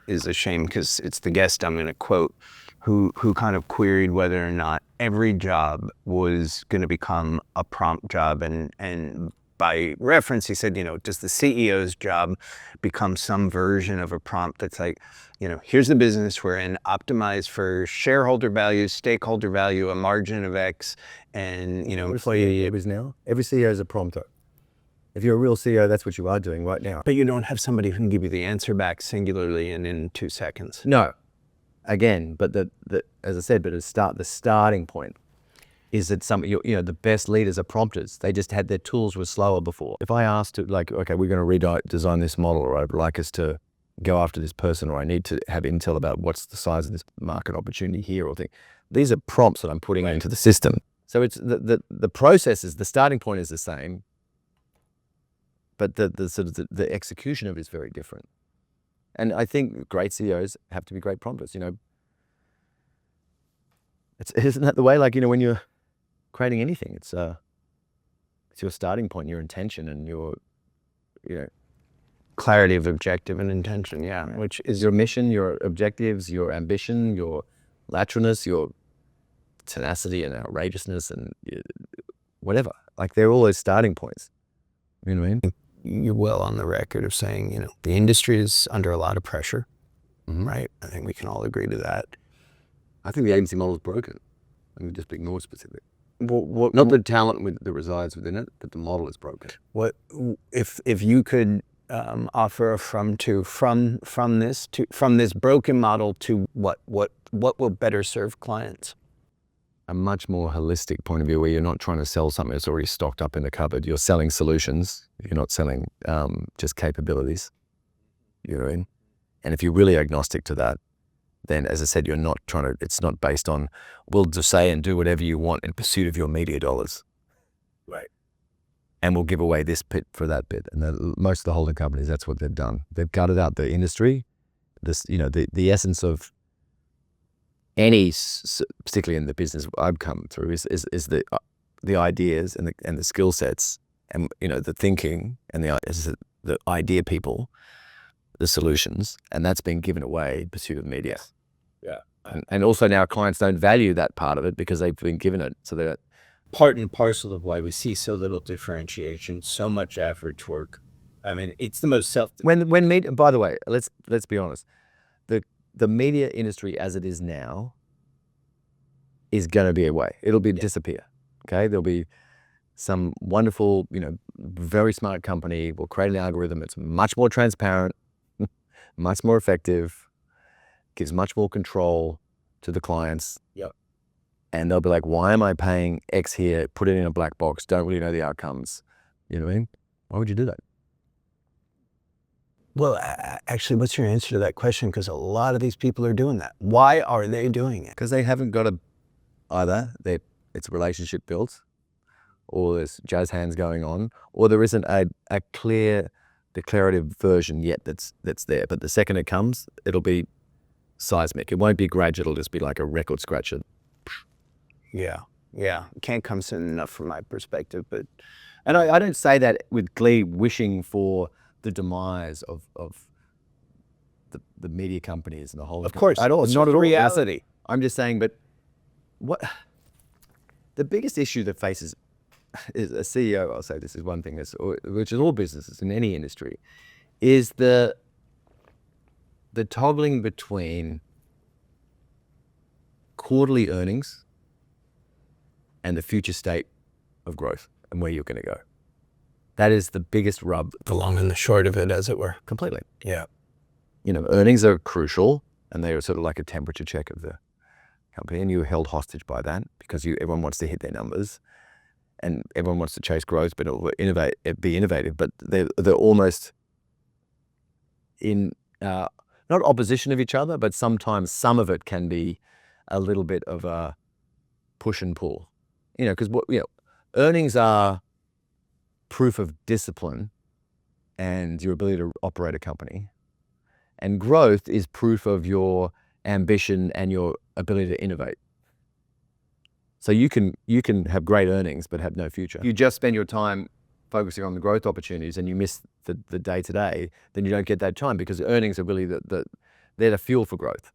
is a shame because it's the guest I'm going to quote, who kind of queried whether or not every job was going to become a prompt job, and by reference, he said, does the CEO's job become some version of a prompt that's like, here's the business we're in, optimize for shareholder value, stakeholder value, a margin of X, and, Employee is now. Every CEO is a prompter. If you're a real CEO, that's what you are doing right now. But you don't have somebody who can give you the answer back singularly and in 2 seconds. No. Again, but as I said, the starting point is that the best leaders are prompters. They just had their tools were slower before. If I asked to okay, we're going to redesign this model, or I'd like us to go after this person, or I need to have intel about what's the size of this market opportunity here, or thing. These are prompts that I'm putting into the system. So it's the process is the starting point is the same, but the sort of the execution of it is very different. And I think great CEOs have to be great prompters. Isn't that the way? When you're creating anything, it's your starting point, your intention, and your clarity of objective and intention. Yeah, right. Which is your mission, your objectives, your ambition, your lateralness, your tenacity and outrageousness, and whatever. They're all those starting points. You know what I mean? You're well on the record of saying, the industry is under a lot of pressure, right? I think we can all agree to that. I think the agency model is broken. Let me just be more specific. What, Not the talent that resides within it, but the model is broken. What if you could offer a from this broken model to what will better serve clients? A much more holistic point of view, where you're not trying to sell something that's already stocked up in the cupboard. You're selling solutions. You're not selling just capabilities. You know what I mean? And if you're really agnostic to that, then, as I said, it's not based on, we'll just say and do whatever you want in pursuit of your media dollars. Right. And we'll give away this bit for that bit. And most of the holding companies, that's what they've done. They've gutted out the industry. The essence of any, particularly in the business I've come through, is the ideas and the skill sets, and the thinking and the idea people, the solutions, and that's been given away in pursuit of media. Yeah. And also now clients don't value that part of it because they've been given it. So they're part and parcel of why we see so little differentiation, so much average work. I mean, it's the most when media. By the way, let's be honest. The media industry as it is now is going to be away. It'll disappear. Okay, there'll be some wonderful, very smart company will create an algorithm that's much more transparent, much more effective, gives much more control to the clients. Yep. And they'll be like, why am I paying X here? Put it in a black box. Don't really know the outcomes. You know what I mean? Why would you do that? Well, actually, what's your answer to that question? Because a lot of these people are doing that. Why are they doing it? Because they haven't got it's a relationship built, or there's jazz hands going on, or there isn't a clear declarative version yet that's there. But the second it comes, it'll be seismic. It won't be gradual. It'll just be like a record scratcher. Yeah. It can't come soon enough from my perspective. And I don't say that with glee, wishing for the demise of the media companies and the whole. Of course, at all. It's not at all reality. I'm just saying, but what the biggest issue that faces is a CEO, I'll say this is one thing, which is all businesses in any industry, is the toggling between quarterly earnings and the future state of growth and where you're going to go. That is the biggest rub. The long and the short of it, as it were. Completely. Yeah. Earnings are crucial, and they are sort of like a temperature check of the company, and you're held hostage by that because everyone wants to hit their numbers, and everyone wants to chase growth, but be innovative. But they're almost in not opposition of each other, but sometimes some of it can be a little bit of a push and pull. Because earnings are proof of discipline and your ability to operate a company, and growth is proof of your ambition and your ability to innovate. So you can have great earnings but have no future. If you just spend your time focusing on the growth opportunities and you miss the day-to-day, then you don't get that time, because earnings are really they're the fuel for growth.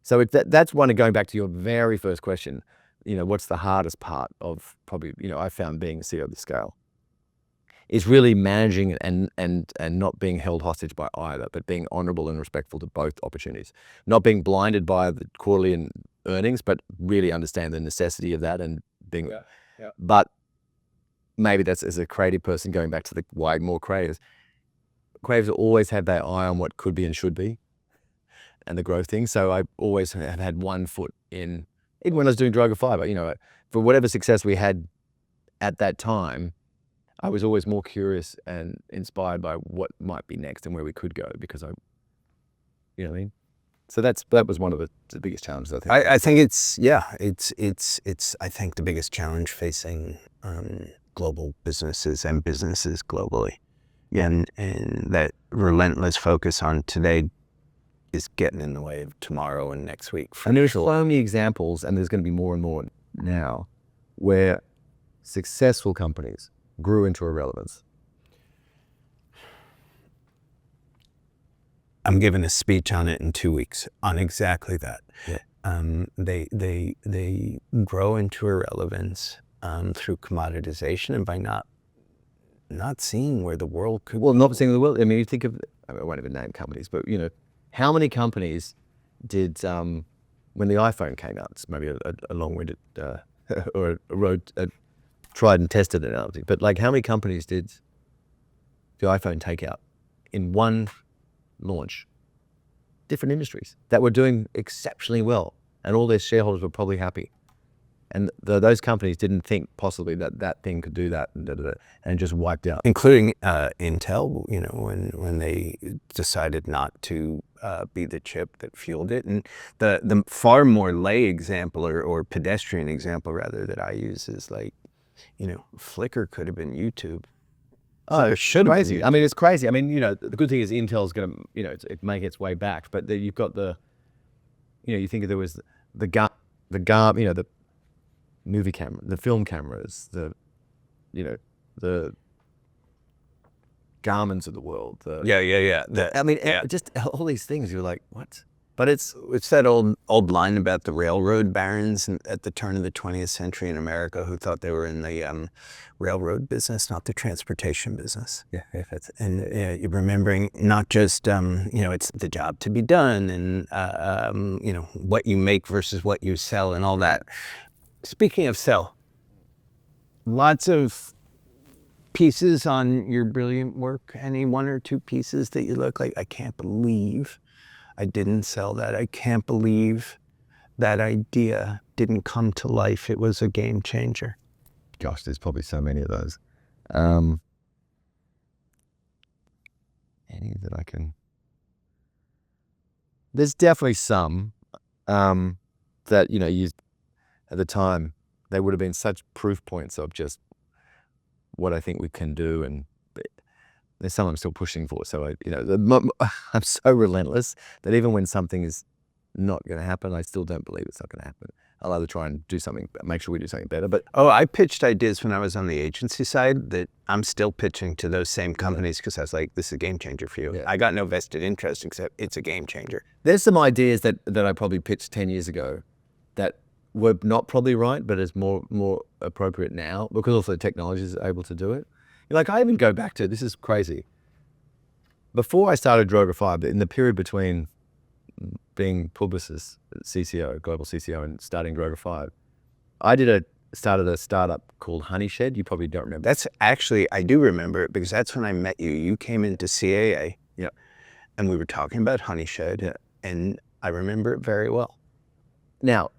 So if that's one of, going back to your very first question, what's the hardest part of probably, I found being a CEO of the scale, is really managing and not being held hostage by either, but being honorable and respectful to both opportunities. Not being blinded by the quarterly and earnings, but really understand the necessity of that and being, but maybe that's, as a creative person, going back to the why more creatives always have their eye on what could be and should be and the growth thing. So I always have had one foot in, even when I was doing Droga Fiber, for whatever success we had at that time, I was always more curious and inspired by what might be next and where we could go, because you know what I mean? So that was one of the biggest challenges, I think. I think it's I think the biggest challenge facing global businesses and businesses globally. And that relentless focus on today is getting in the way of tomorrow and next week. And there's so many examples, and there's going to be more and more now, where successful companies grew into irrelevance. I'm giving a speech on it in 2 weeks on exactly that. Yeah. They grow into irrelevance through commoditization and by not seeing where the world could. Well, not seeing the world. I mean, you think of, I won't even name companies, but how many companies did when the iPhone came out? It's maybe a long-winded or a road tried and tested analogy, but like, how many companies did the iPhone take out in one launch? Different industries that were doing exceptionally well, and all their shareholders were probably happy. And those companies didn't think possibly that thing could do that, and just wiped out. Including Intel, when they decided not to be the chip that fueled it. And the far more lay example or pedestrian example rather that I use is like, Flickr could have been YouTube. Oh, it should have crazy. I mean, it's crazy. I mean, the good thing is Intel's going to, it make its way back. But you've got you think there was the movie camera, the film cameras, the Garmins of the world. Just all these things. You're like, what? But it's that old line about the railroad barons at the turn of the 20th century in America who thought they were in the railroad business, not the transportation business. Yeah. And you're remembering not just it's the job to be done, and what you make versus what you sell and all that. Speaking of sell, lots of pieces on your brilliant work. Any one or two pieces that you look like, I can't believe I didn't sell that. I can't believe that idea didn't come to life. It was a game changer. Gosh, there's probably so many of those. Any that I can... There's definitely some that, at the time, they would have been such proof points of just what I think we can do, and there's some I'm still pushing for. So I'm so relentless that even when something is not going to happen, I still don't believe it's not going to happen. I'll either try and do something, make sure we do something better. But I pitched ideas when I was on the agency side that I'm still pitching to those same companies because I was like, this is a game changer for you. Yeah. I got no vested interest except it's a game changer. There's some ideas that I probably pitched 10 years ago that were not probably right, but is more appropriate now because also technology is able to do it. Like, I even go back to, this is crazy. Before I started Droga Fiber, in the period between being publicist, CCO, global CCO, and starting Droga Fiber, I started a startup called Honey Shed. You probably don't remember. That's actually, I do remember it because that's when I met you. You came into CAA, and we were talking about Honey Shed, and I remember it very well. Now,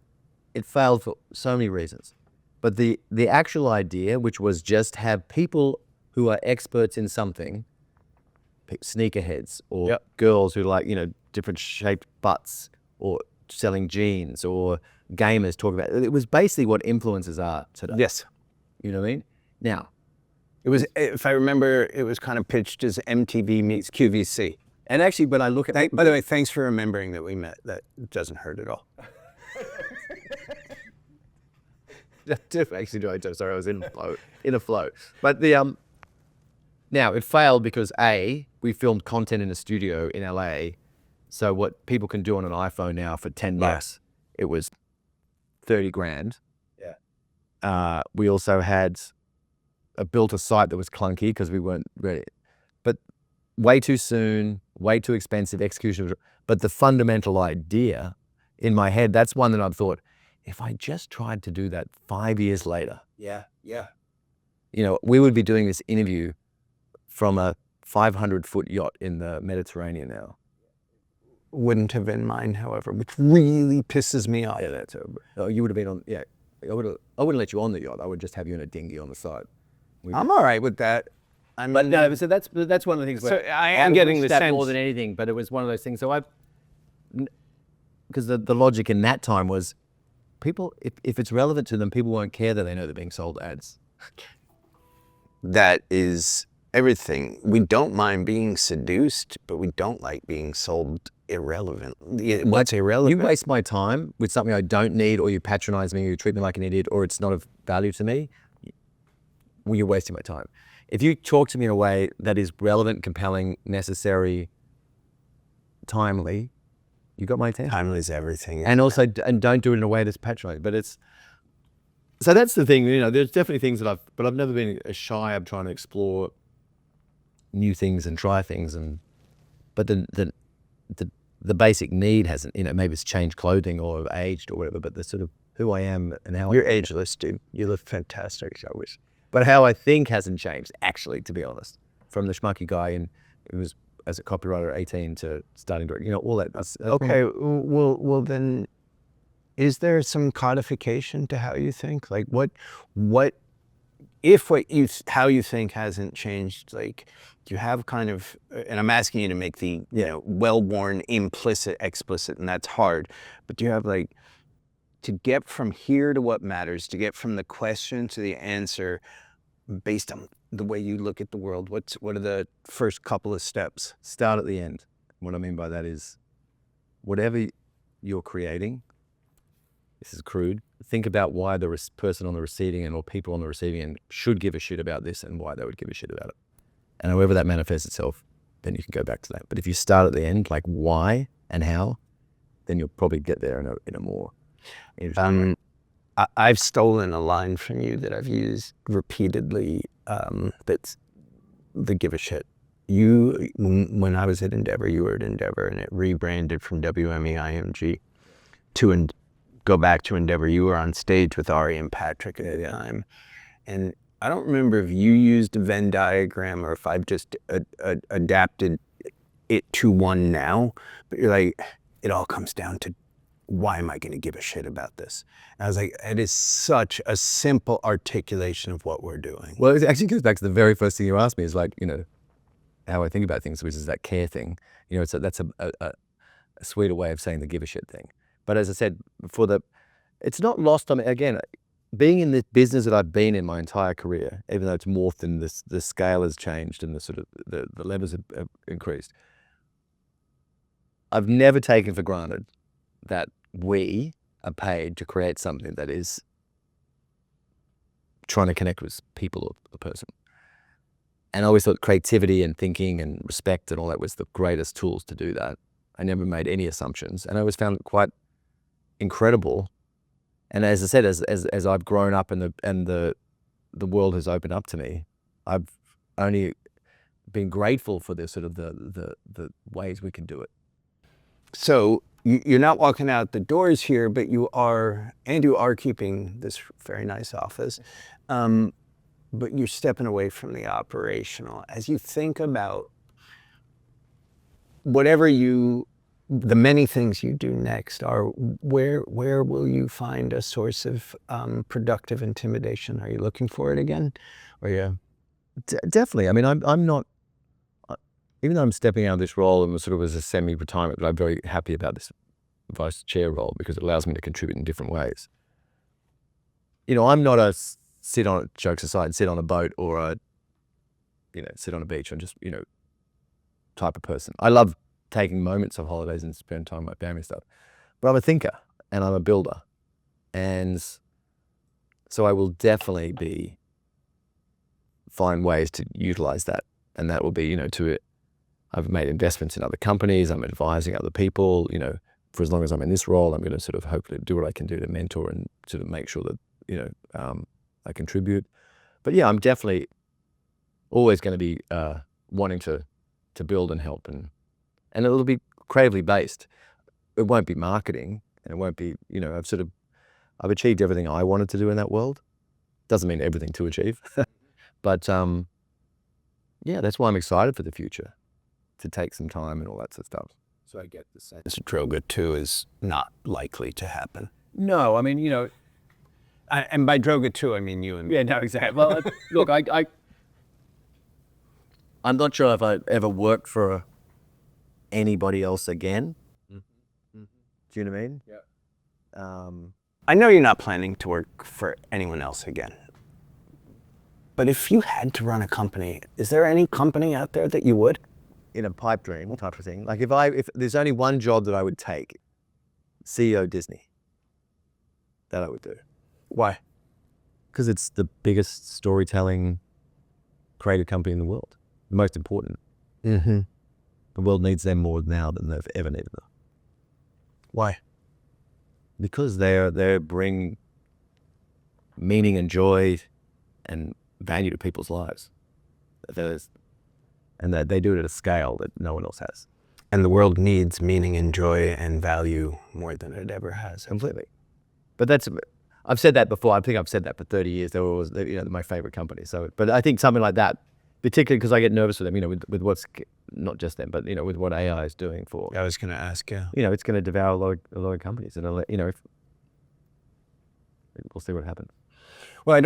it failed for so many reasons, but the actual idea, which was just have people who are experts in something, sneakerheads or girls who like, different shaped butts, or selling jeans, or gamers talk about it. It was basically what influencers are today. Yes. You know what I mean? Now, it was, if I remember, it was kind of pitched as MTV meets QVC. And actually, when I look at... By the way, thanks for remembering that we met. That doesn't hurt at all. Actually, no, sorry, I was in a flow. But now it failed because we filmed content in a studio in LA. So what people can do on an iPhone now for $10, it was 30 grand. Yeah. We also had built a site that was clunky because we weren't ready, but way too soon, way too expensive execution. But the fundamental idea in my head, that's one that I've thought, if I just tried to do that 5 years later, we would be doing this interview from a 500-foot yacht in the Mediterranean now. Wouldn't have been mine, however, which really pisses me off. Yeah, that's you would have been on. Yeah, I wouldn't let you on the yacht. I would just have you in a dinghy on the side. I'm all right with that. But no, so that's one of the things. So I am getting the sense more than anything, but it was one of those things. So because the logic in that time was, people, if it's relevant to them, people won't care that they know they're being sold ads. That is everything. We don't mind being seduced, but we don't like being sold irrelevant. What's irrelevant? You waste my time with something I don't need, or you patronize me, or you treat me like an idiot, or it's not of value to me. Well, you're wasting my time. If you talk to me in a way that is relevant, compelling, necessary, timely, you got my attention. Timely is everything. And also, don't do it in a way that's patronizing. But so that's the thing. There's definitely things that but I've never been shy of trying to explore new things and try things. But the basic need hasn't. Maybe it's changed clothing or aged or whatever. But the sort of who I am and how you're ageless, dude. You look fantastic. I wish. But how I think hasn't changed, actually, to be honest. From the schmucky guy, and it was as a copywriter at 18 to starting to, all that. Okay, well then, is there some codification to how you think? Like how you think hasn't changed? Like, do you have kind of, and I'm asking you to make the well-worn implicit explicit, and that's hard. But do you have like, to get from here to what matters, to get from the question to the answer, based on the way you look at the world, what are the first couple of steps? Start at the end. What I mean by that is, whatever you're creating, this is crude, think about why the person on the receiving end or people on the receiving end should give a shit about this and why they would give a shit about it. And however that manifests itself, then you can go back to that. But if you start at the end, like why and how, then you'll probably get there in a more interesting way. I've stolen a line from you that I've used repeatedly. That's the give a shit. When I was at Endeavor, you were at Endeavor, and it rebranded from WMEIMG to go back to Endeavor. You were on stage with Ari and Patrick at the time, and I don't remember if you used a Venn diagram or if I've just adapted it to one now. But you're like, it all comes down to, why am I going to give a shit about this? And I was like, it is such a simple articulation of what we're doing. Well, it actually goes back to the very first thing you asked me, is like, how I think about things, which is that care thing. That's a sweeter way of saying the give a shit thing. But as I said, it's not lost on me. Again, being in this business that I've been in my entire career, even though it's morphed and the scale has changed and the sort of the levels have increased, I've never taken for granted that we are paid to create something that is trying to connect with people or a person. And I always thought creativity and thinking and respect and all that was the greatest tools to do that. I never made any assumptions, and I always found it quite incredible. And as I said, as I've grown up and the world has opened up to me, I've only been grateful for the sort of the ways we can do it. So you're not walking out the doors here, but you are keeping this very nice office, but you're stepping away from the operational. As you think about the many things you do next, where will you find a source of productive intimidation? Are you looking for it again? Or Definitely. I mean, I'm not, even though I'm stepping out of this role and sort of as a semi-retirement, but I'm very happy about this vice chair role because it allows me to contribute in different ways. I'm not a jokes aside, sit on a boat or sit on a beach and just, type of person. I love taking moments of holidays and spend time with my family and stuff. But I'm a thinker and I'm a builder. And So I will definitely find ways to utilize that. And that will be, I've made investments in other companies. I'm advising other people, for as long as I'm in this role, I'm going to sort of hopefully do what I can do to mentor and sort of make sure that, I contribute. But yeah, I'm definitely always going to be wanting to build and help, and it'll be creatively based. It won't be marketing, and it won't be, I've achieved everything I wanted to do in that world. Doesn't mean everything to achieve, but yeah, that's why I'm excited for the future, to take some time and all that sort of stuff. So I get the sense Droga 2 is not likely to happen. No, I mean, And by Droga 2, I mean you and me. yeah, no, exactly. Well, look, I'm not sure if I'd ever work for anybody else again. Do you know what I mean? Yeah. I know you're not planning to work for anyone else again. But if you had to run a company, is there any company out there that you would? In a pipe dream type of thing. Like if there's only one job that I would take, CEO Disney, that I would do. Why? Because it's the biggest storytelling creative company in the world. The most important. Mm-hmm. The world needs them more now than they've ever needed them. Why? Because they bring meaning and joy and value to people's lives. And that they do it at a scale that no one else has. And the world needs meaning and joy and value more than it ever has. Completely. But I've said that before. I think I've said that for 30 years. They were always, my favorite company. So, but I think something like that, particularly because I get nervous with them, with what's, not just them, but, with what AI is doing for. I was going to ask you. It's going to devour a lot of companies. And, we'll see what happens. Well,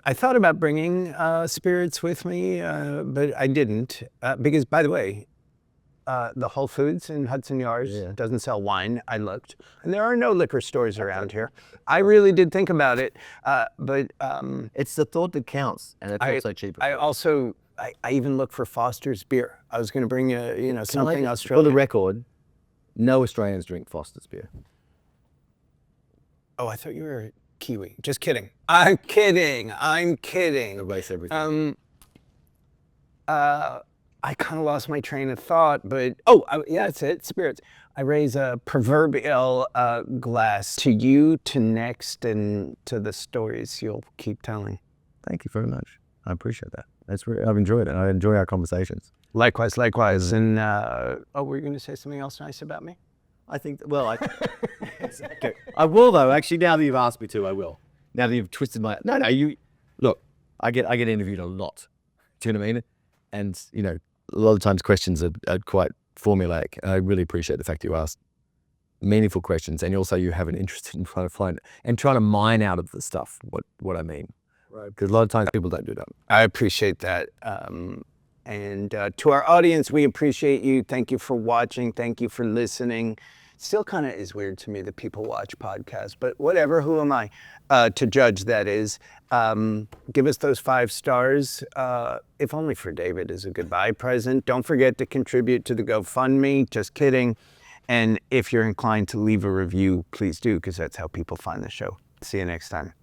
I thought about bringing spirits with me, but I didn't. Because, by the way, the Whole Foods in Hudson Yards doesn't sell wine. I looked. And there are no liquor stores around here. I really did think about it. But it's the thought that counts. And it's also cheaper. I even looked for Foster's beer. I was going to bring you, something Australian. For the record, no Australians drink Foster's beer. Oh, I thought you were Kiwi. Just kidding. I'm kidding. Erase everything. I kind of lost my train of thought, but yeah, that's it. Spirits. I raise a proverbial glass to you, to next, and to the stories you'll keep telling. Thank you very much. I appreciate that. I've enjoyed it. I enjoy our conversations. Likewise. And were you going to say something else nice about me? I think, okay. I will though. Actually, now that you've asked me to, I will. Now that you've twisted look, I get interviewed a lot. Do you know what I mean? And, a lot of times questions are quite formulaic. I really appreciate the fact you asked meaningful questions, and also you have an interest in trying to find and trying to mine out of the stuff what I mean. Right. Because a lot of times people don't do that. I appreciate that. And to our audience, we appreciate you. Thank you for watching. Thank you for listening. Still kind of is weird to me that people watch podcasts, but whatever, who am I to judge, that is. Give us those 5 stars, if only for David as a goodbye present. Don't forget to contribute to the GoFundMe, just kidding. And if you're inclined to leave a review, please do, because that's how people find the show. See you next time.